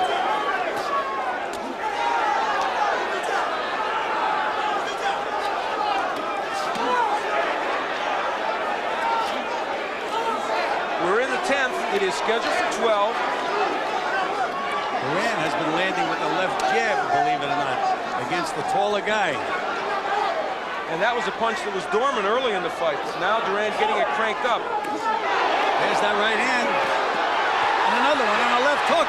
We're in the 10th. It is scheduled for 12. Duran has been landing with the left jab, believe it or not, against the taller guy. And that was a punch that was dormant early in the fight. Now Duran getting it cranked up. There's that right hand. And another one on a left hook.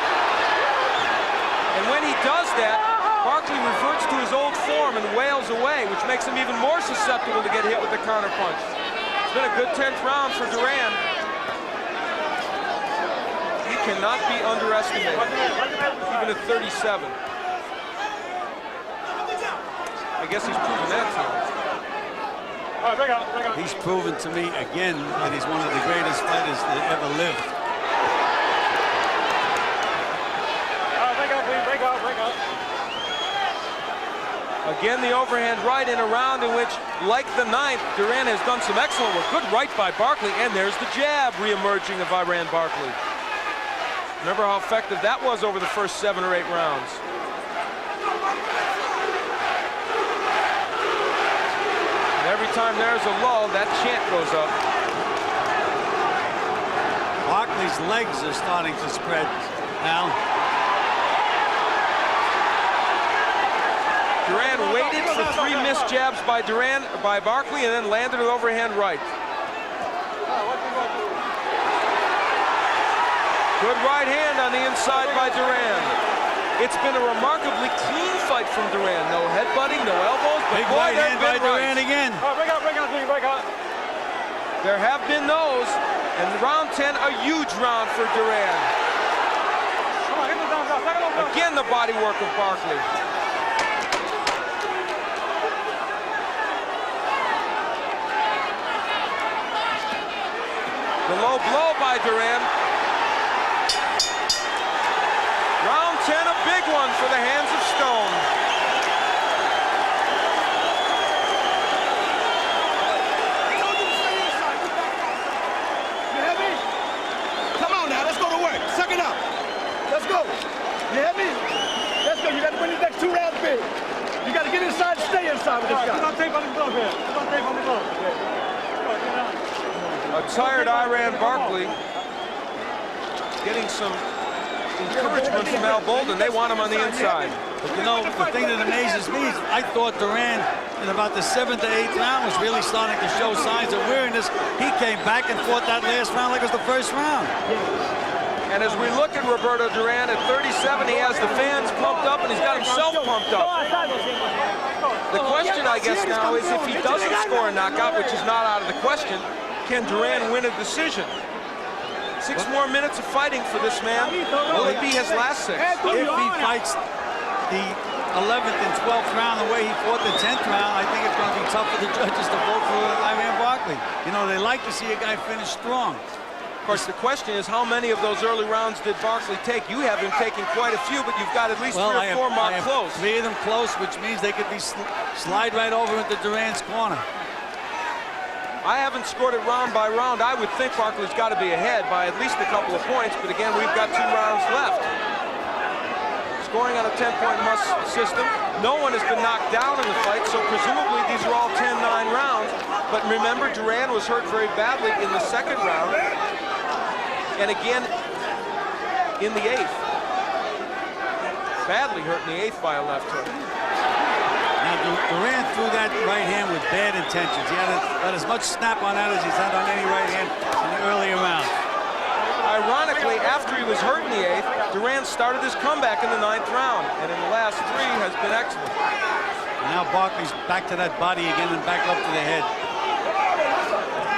And when he does that, Barkley reverts to his old form and wails away, which makes him even more susceptible to get hit with the counter punch. It's been a good 10th round for Duran. He cannot be underestimated, even at 37. I guess he's proven that to him. He's proven to me again that he's one of the greatest fighters that ever lived. Break up. Again, the overhand right in a round in which, like the 9th, Duran has done some excellent work. Good right by Barkley, and there's the jab re-emerging of Iran Barkley. Remember how effective that was over the first 7 or 8 rounds. Every time there's a lull, that chant goes up. Barkley's legs are starting to spread now. Duran waited for 3 missed jabs by Barkley, and then landed an overhand right. Good right hand on the inside by Duran. It's been a remarkably clean fight from Duran. No headbutting, no elbows. But Big boy, right hand by Duran again. Break out, please, break out. There have been those. And round 10, a huge round for Duran. Come on, get this down, second down. Again, the body work of Barkley. The low blow by Duran. Round 10, a big one for the hands of Stone. You hear me? Come on now, let's go to work. Suck it up. Let's go. You hear me? Let's go. You got to win these next 2 rounds big. You got to get inside and stay inside with this guy. Put on tape on the glove here. Put on tape on the glove. A tired Iran Barkley getting some encouragement from Al Bolden. They want him on the inside. But you know, the thing that amazes me is I thought Duran in about the 7th to 8th round was really starting to show signs of weariness. He came back and fought that last round like it was the first round. And as we look at Roberto Duran at 37, he has the fans pumped up and he's got himself pumped up. The question, I guess, now is if he doesn't score a knockout, which is not out of the question, can Duran win a decision? 6 more minutes of fighting for this man. Will it be his last 6? If he fights the 11th and 12th round the way he fought the 10th round, I think it's going to be tough for the judges to vote for Iran Barkley. You know, they like to see a guy finish strong. Of course, the question is how many of those early rounds did Barkley take? You have him taking quite a few, but you've got at least 3 or 4 marked close. 3 of them close, which means they could be slide right over into Duran's corner. I haven't scored it round by round. I would think Barkley's got to be ahead by at least a couple of points, but again, we've got 2 rounds left. Scoring on a 10-point must system. No one has been knocked down in the fight, so presumably these are all 10-9 rounds. But remember, Duran was hurt very badly in the 2nd round, and again in the 8th. Badly hurt in the 8th by a left hook. Now, Duran threw that right hand with bad intentions. He had as much snap on that as he's had on any right hand in the earlier rounds. Ironically, after he was hurt in the 8th, Duran started his comeback in the 9th round, and in the last 3 has been excellent. And now Barkley's back to that body again and back up to the head.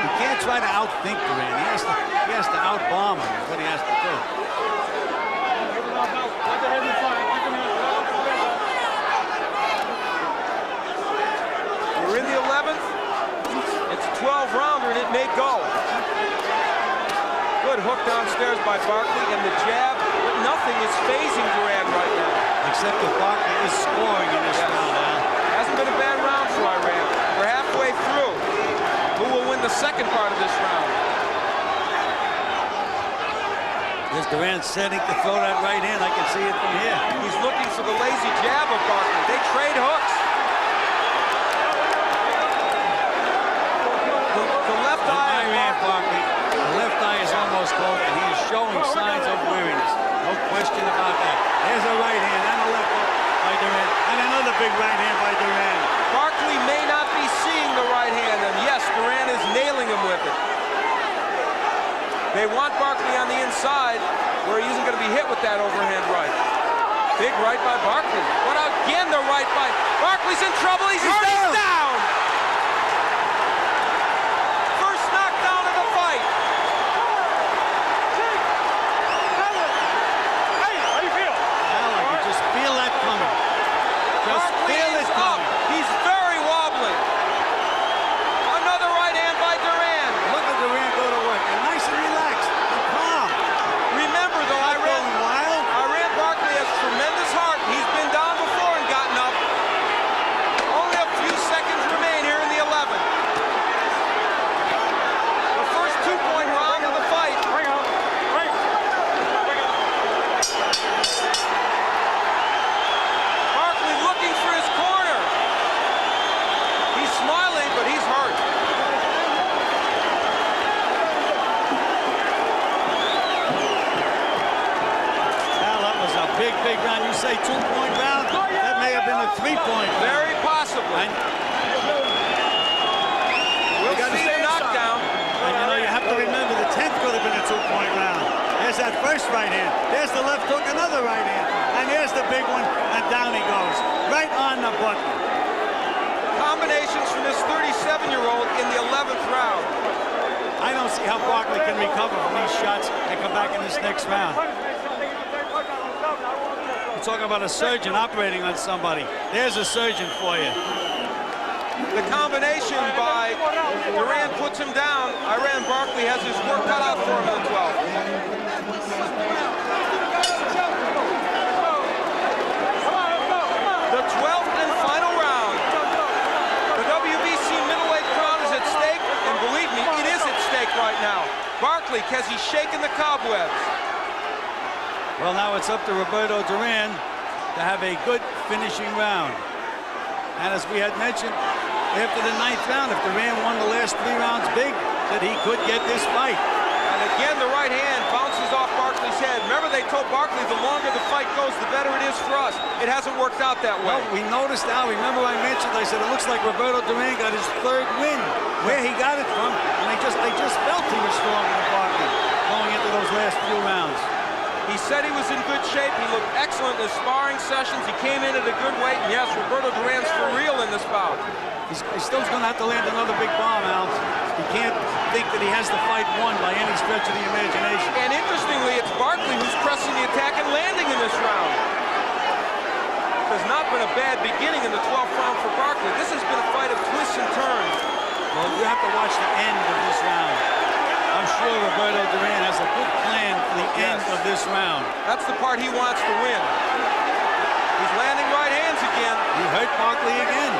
You can't try to outthink Duran. He has to outbomb him, is what he has to do. We're in the 11th. It's a 12-rounder, and it may go. Good hook downstairs by Barkley, and the jab, but nothing is phasing Duran right now. Except that Barkley is scoring in this round now. Hasn't been a bad round for Iran. We're halfway through. Who will win the 2nd part of this round? There's Duran setting to throw that right hand. I can see it from here. He's looking for the lazy jab of Barkley. They trade hooks. The left eye of Barkley. The left eye is almost closed, and he is showing signs of weariness. No question about that. There's a right hand and a left hook by Duran, and another big right hand by Duran. Barkley may not be seeing the right hand, and yes, Duran is nailing him with it. They want Barkley on the inside, where he isn't going to be hit with that overhand right. Big right by Barkley. But again, the right by Barkley's in trouble. He's hurt. He's down. First knockdown of the fight. Hey, how you feel? Well, I can just feel that coming. Just Barkley feel is it up. coming. He's very wobbly. Another right hand by Duran. Look at Duran go to work. And nice and relaxed and calm. Remember, though, Going wild. Iran Barkley has tremendous heart. He's been down before and gotten up. Only a few seconds remain here in the 11th. The first 2-point round of the fight. Bring out. Bring. Bring out. Barkley looking for his corner. He's smiling, but he's hurt. Well, that was a big round. You say 2-point round? That may have been the 3-point. Very possibly. We'll see a knockdown. And you know, you have to remember the 10th could have been a 2-point round. There's that first right hand. There's the left hook, another right hand. And here's the big one, and down he goes. Right on the button. Combinations from this 37-year-old in the 11th round. I don't see how Barkley can recover from these shots and come back in this next round. We're talking about a surgeon operating on somebody. There's a surgeon for you. The combination by Duran puts him down. Iran Barkley has his work cut out for him in the 12th. The 12th and final round. The WBC middleweight crown is at stake, and believe me, it is at stake right now. Barkley, has he shaken the cobwebs? Well, now it's up to Roberto Duran to have a good finishing round. And as we had mentioned, after the 9th round, if Duran won the last 3 rounds big, that he could get this fight. And again, the right hand bounces off Barkley's head. Remember, they told Barkley the longer the fight goes, the better it is for us. It hasn't worked out that way. Well, we noticed now, remember I mentioned, I said it looks like Roberto Duran got his 3rd win. Where he got it from, and they just felt he was stronger than Barkley going into those last few rounds. He said he was in good shape. He looked excellent in his sparring sessions. He came in at a good weight, and yes, Roberto Duran's for real in this bout. He's still going to have to land another big bomb, Al. He can't think that he has the fight won by any stretch of the imagination. And interestingly, it's Barkley who's pressing the attack and landing in this round. There's not been a bad beginning in the 12th round for Barkley. This has been a fight of twists and turns. Well, you have to watch the end of this round. I'm sure Roberto Duran has a good plan for the end of this round. That's the part he wants to win. He's landing right hands again. He hurt Barkley again.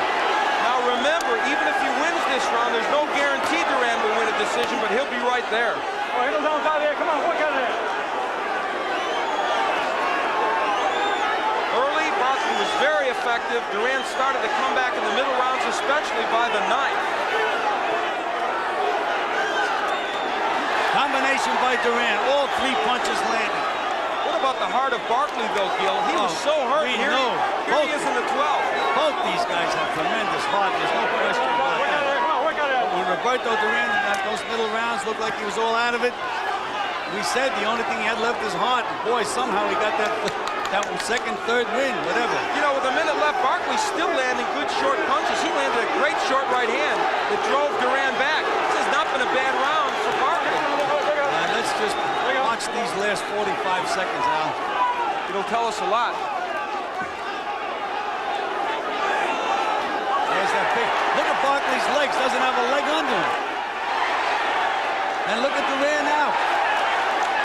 Now remember, even if he wins this round, there's no guarantee Duran will win a decision, but he'll be right there. Oh, handle down out there. Come on, work out of there. Early, Barkley was very effective. Duran started to come back in the middle rounds, especially by the 9th. Combination by Duran, all 3 punches landed. What about the heart of Barkley, though, Gil? He was so hurt. We Here know. he is in the 12th. Both these guys have tremendous heart. There's no question about that. When Roberto Duran in those middle rounds looked like he was all out of it, we said the only thing he had left is heart. And boy, somehow he got that 2nd, 3rd win, whatever. You know, with a minute left, Barkley's still landing good short punches. He landed a great short right hand that drove Duran back. This has not been a bad round for Barkley. Let's just watch these last 45 seconds, Al. It'll tell us a lot. There's that big, look at Barkley's legs, doesn't have a leg under him. And look at Duran now,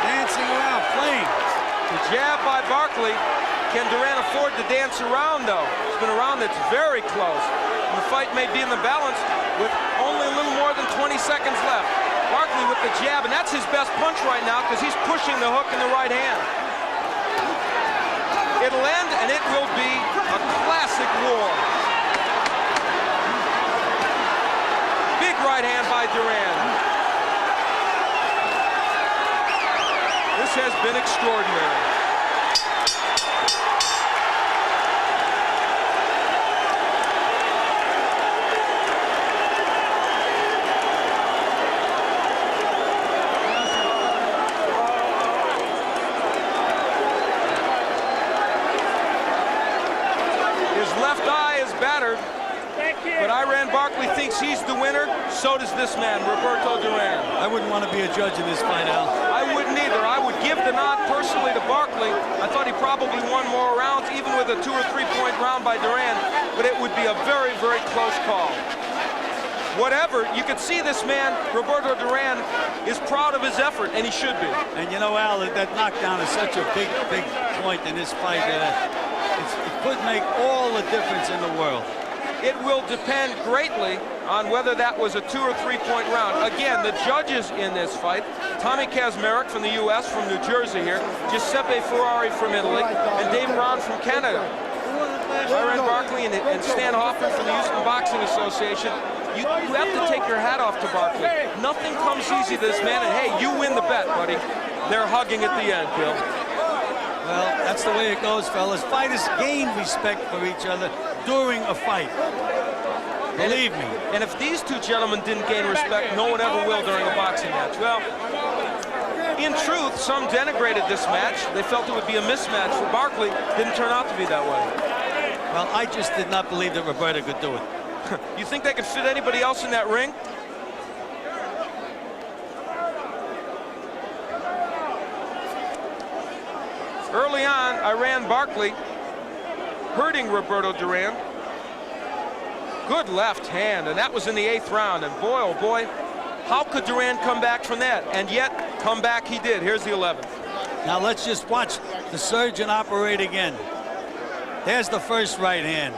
dancing around, playing. The jab by Barkley. Can Duran afford to dance around, though? It's been a round that's very close. And the fight may be in the balance with only a little more than 20 seconds left. Barkley with the jab, and that's his best punch right now because he's pushing the hook in the right hand. It'll end, and it will be a classic war. Big right hand by Duran. This has been extraordinary. But Iran Barkley thinks he's the winner. So does this man, Roberto Duran. I wouldn't want to be a judge in this fight, Al. I wouldn't either. I would give the nod personally to Barkley. I thought he probably won more rounds, even with a 2- or 3-point round by Duran. But it would be a very, very close call. Whatever, you could see this man, Roberto Duran, is proud of his effort, and he should be. And you know, Al, that knockdown is such a big, big point in this fight. It could make all the difference in the world. It will depend greatly on whether that was a 2- or 3-point round. Again, the judges in this fight, Tommy Kazmarek from the U.S., from New Jersey here, Giuseppe Ferrari from Italy, and Dave Brown from Canada. Iran Barkley and Stan Hoffman from the Houston Boxing Association. You have to take your hat off to Barkley. Nothing comes easy to this man, and hey, you win the bet, buddy. They're hugging at the end, Bill. Well, that's the way it goes, fellas. Fighters gain respect for each other. during a fight. Believe me. And if these two gentlemen didn't gain respect, no one ever will during a boxing match. Well, in truth, some denigrated this match. They felt it would be a mismatch for Barkley. Didn't turn out to be that way. Well, I just did not believe that Roberto could do it. You think they could fit anybody else in that ring? Early on, I ran Barkley, hurting Roberto Duran. Good left hand, and that was in the 8th round. And boy, oh boy, how could Duran come back from that? And yet, come back he did. Here's the 11th. Now let's just watch the surgeon operate again. There's the first right hand.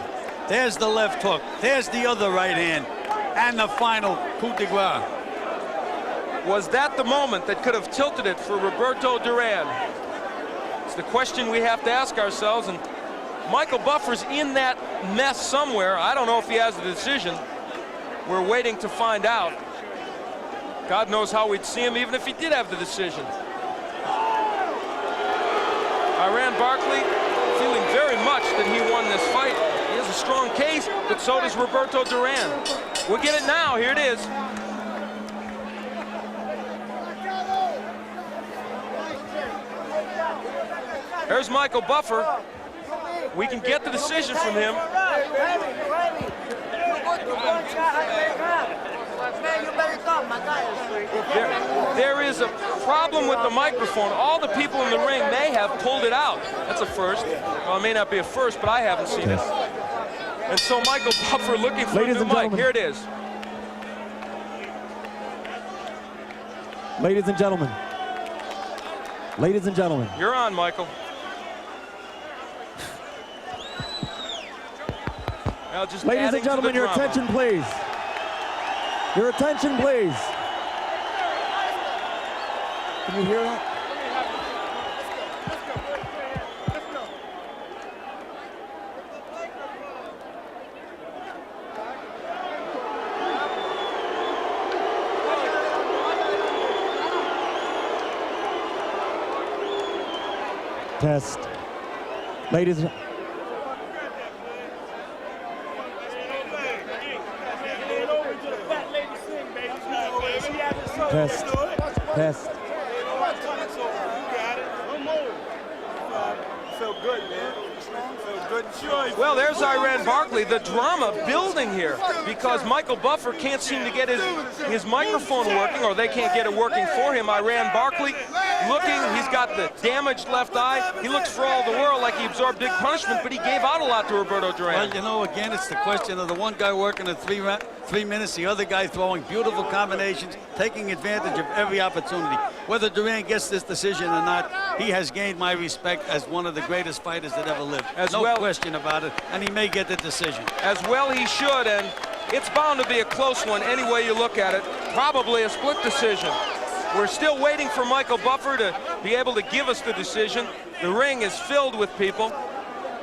There's the left hook. There's the other right hand. And the final coup de grace. Was that the moment that could have tilted it for Roberto Duran? It's the question we have to ask ourselves, and Michael Buffer's in that mess somewhere. I don't know if he has a decision. We're waiting to find out. God knows how we'd see him even if he did have the decision. Iran Barkley feeling very much that he won this fight. He has a strong case, but so does Roberto Duran. We'll get it now. Here it is. There's Michael Buffer. We can get the decision from him. There is a problem with the microphone. All the people in the ring may have pulled it out. That's a first. Well, it may not be a first, but I haven't seen it. And so Michael Buffer looking for a new mic. Here it is. Ladies and gentlemen. Ladies and gentlemen. You're on, Michael. Now just Ladies and gentlemen, your attention, please. Your attention, please. Can you hear that? Test. Ladies. Test. Test. Well, there's Iran Barkley. The drama building here because Michael Buffer can't seem to get his microphone working, or they can't get it working for him. Iran Barkley looking, he's got the damaged left eye. He looks for all the world like he absorbed big punishment, but he gave out a lot to Roberto Duran. Well, you know, again, it's the question of the one guy working at 3 minutes, the other guy throwing beautiful combinations, taking advantage of every opportunity. Whether Duran gets this decision or not, he has gained my respect as one of the greatest fighters that ever lived. No question about it, and he may get the decision. As well he should, and it's bound to be a close one any way you look at it. Probably a split decision. We're still waiting for Michael Buffer to be able to give us the decision. The ring is filled with people.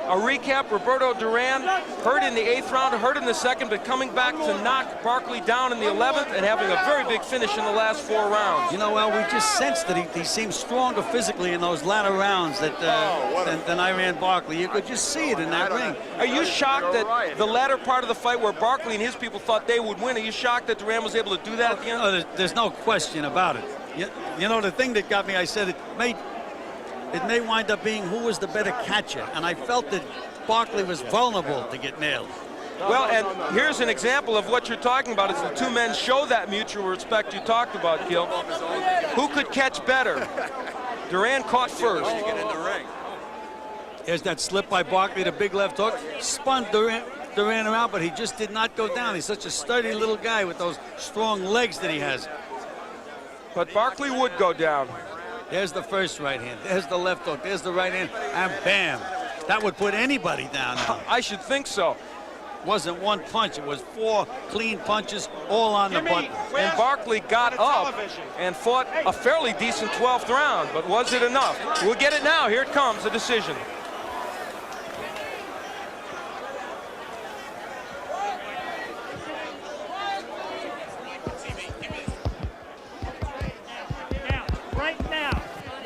A recap, Roberto Duran hurt in the 8th round, hurt in the 2nd, but coming back to knock Barkley down in the 11th and having a very big finish in the last 4 rounds. You know, well, we just sensed that he seemed stronger physically in those latter rounds than Iran Barkley. You could just see it in that ring. Are you shocked that the latter part of the fight where Barkley and his people thought they would win, are you shocked that Duran was able to do that at the end? No, there's no question about it. You know, the thing that got me, I said it may wind up being who was the better catcher, and I felt that Barkley was vulnerable to get nailed. Well, and here's an example of what you're talking about. It's the two men show that mutual respect you talked about, Gil. Who could catch better? Duran caught first. There's that slip by Barkley, the big left hook, spun Duran around, but he just did not go down. He's such a sturdy little guy with those strong legs that he has. But Barkley would go down. There's the first right hand. There's the left hook. There's the right hand. And bam. That would put anybody down now. I should think so. Wasn't one punch. It was 4 clean punches all on the button. And Barkley got up and fought a fairly decent 12th round. But was it enough? We'll get it now. Here it comes, the decision.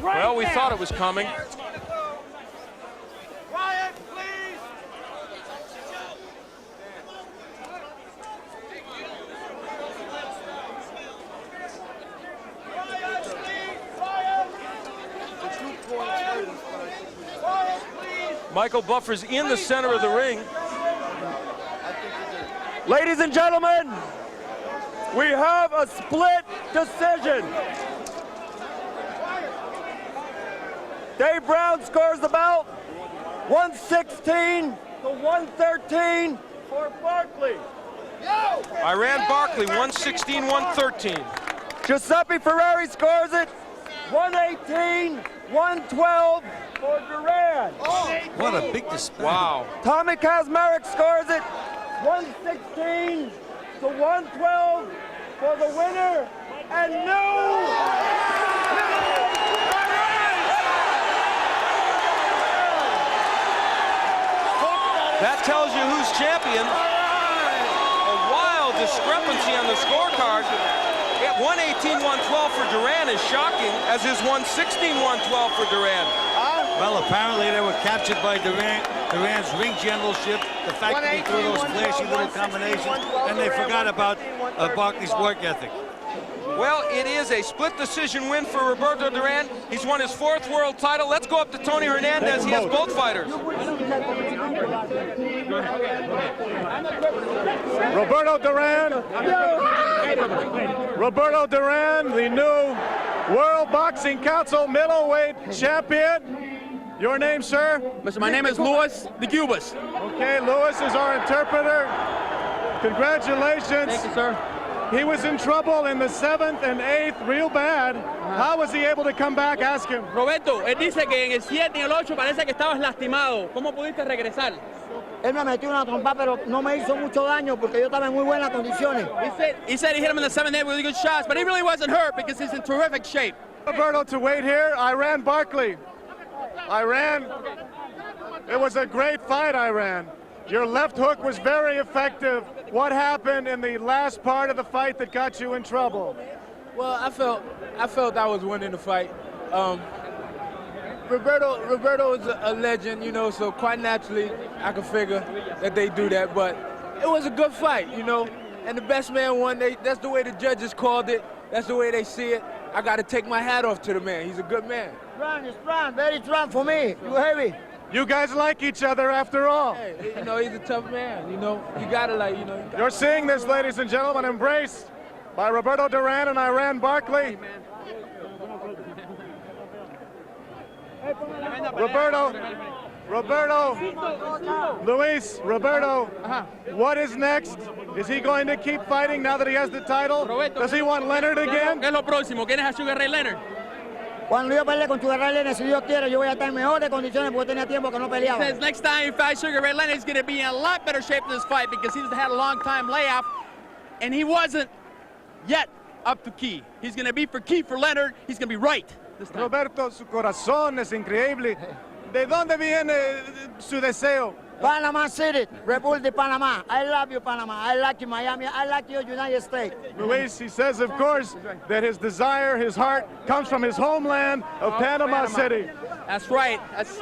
Well, we thought it was coming. Quiet, please. Michael Buffer's in the center of the ring. Ladies and gentlemen, we have a split decision. Dave Brown scores the bout, 116 to 113 for Barkley. Iran Barkley, 116-113. Giuseppe Ferrari scores it, 118-112 for Duran. What a big display. Wow. Tommy Kazmarek scores it, 116 to 112 for the winner, and That tells you who's champion. A wild discrepancy on the scorecard. 118-112 for Duran is shocking, as is 116-112 for Duran. Well, apparently they were captured by Duran's ring generalship, the fact that he threw those flashy little combinations, and they forgot about Barkley's work ethic. Well, it is a split decision win for Roberto Duran. He's won his 4th world title. Let's go up to Tony Hernandez. He has both fighters. Roberto Duran, the new World Boxing Council middleweight champion. Your name, sir? My name is Luis de Cubas. Okay, Luis is our interpreter. Congratulations. Thank you, sir. He was in trouble in the 7th and 8th, real bad. How was he able to come back? Ask him. Roberto, él dice que en el 7 y el 8 parece que estabas lastimado. ¿Cómo pudiste regresar? Él me metió una trompa, pero no me hizo mucho daño porque yo estaba en muy buenas condiciones. He said he hit him in the 7th and 8th with really good shots, but he really wasn't hurt because he's in terrific shape. Roberto to wait here, Iran Barkley. Iran, it was a great fight, Iran. Your left hook was very effective. What happened in the last part of the fight that got you in trouble? Well, I felt I was winning the fight. Roberto is a legend, you know, so quite naturally I could figure that they do that. But it was a good fight, you know, and the best man won. That's the way the judges called it. That's the way they see it. I got to take my hat off to the man. He's a good man. Strong, very strong for me. You heavy. You guys like each other after all. Hey, you know, he's a tough man, you know. You gotta like, you know. You're seeing this, ladies and gentlemen, embraced by Roberto Duran and Iran Barkley. Roberto, Luis, Roberto, what is next? Is he going to keep fighting now that he has the title? Does he want Leonard again? ¿Qué es lo próximo? ¿Quién es a Sugar Ray Leonard? Cuando yo pelee con Sugar Ray Leonard, si Dios quiere, yo voy a estar en mejores condiciones porque tenía tiempo que no peleaba. He says next time he fights Sugar Ray Leonard, he's going to be in a lot better shape in this fight because he's had a long time layoff, and he wasn't yet up to key. He's going to be for key for Leonard. He's going to be right this time. Roberto, su corazón es increíble. ¿De dónde viene su deseo? Panama City, Republic of Panama. I love you, Panama. I like you, Miami. I like you, United States. Luis, he says, of course, that his desire, his heart, comes from his homeland of Panama City. That's right. That's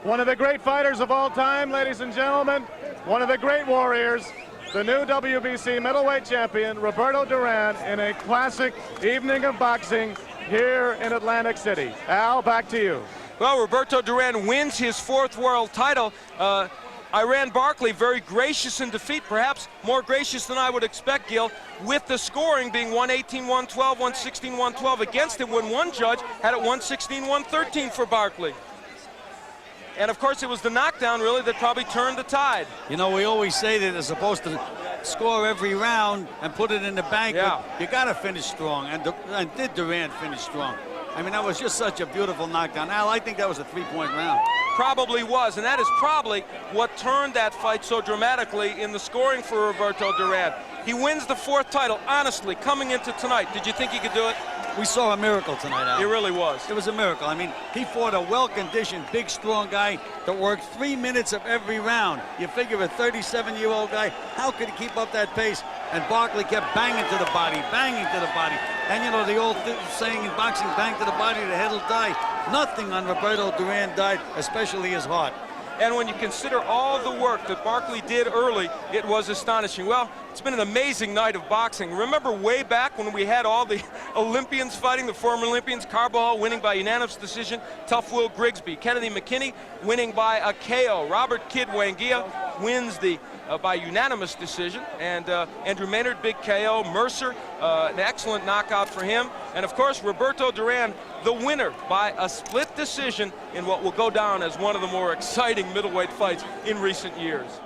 one of the great fighters of all time, ladies and gentlemen. One of the great warriors. The new WBC middleweight champion, Roberto Duran, in a classic evening of boxing here in Atlantic City. Al, back to you. Well, Roberto Duran wins his 4th world title. Iran Barkley, very gracious in defeat, perhaps more gracious than I would expect, Gil, with the scoring being 118-112, 116-112 against him when one judge had it 116-113 for Barkley. And of course, it was the knockdown really that probably turned the tide. You know, we always say that they're supposed to score every round and put it in the bank, yeah. But you got to finish strong, and did Duran finish strong? I mean, that was just such a beautiful knockdown. Al, I think that was a 3-point round. Probably was, and that is probably what turned that fight so dramatically in the scoring for Roberto Duran. He wins the 4th title, honestly, coming into tonight. Did you think he could do it? We saw a miracle tonight, Al. It really was. It was a miracle. I mean, he fought a well-conditioned, big, strong guy that worked 3 minutes of every round. You figure a 37-year-old guy, how could he keep up that pace? And Barkley kept banging to the body, banging to the body. And you know the old saying in boxing, bang to the body, the head will die. Nothing on Roberto Duran died, especially his heart. And when you consider all the work that Barkley did early, it was astonishing. Well, it's been an amazing night of boxing. Remember way back when we had all the Olympians fighting, the former Olympians, Carbajal winning by unanimous decision, Tough Will Grigsby, Kennedy McKinney winning by a KO, Robert Kid Wangia wins by unanimous decision, and Andrew Maynard, big KO, Mercer, an excellent knockout for him, and of course Roberto Duran, the winner by a split decision in what will go down as one of the more exciting middleweight fights in recent years.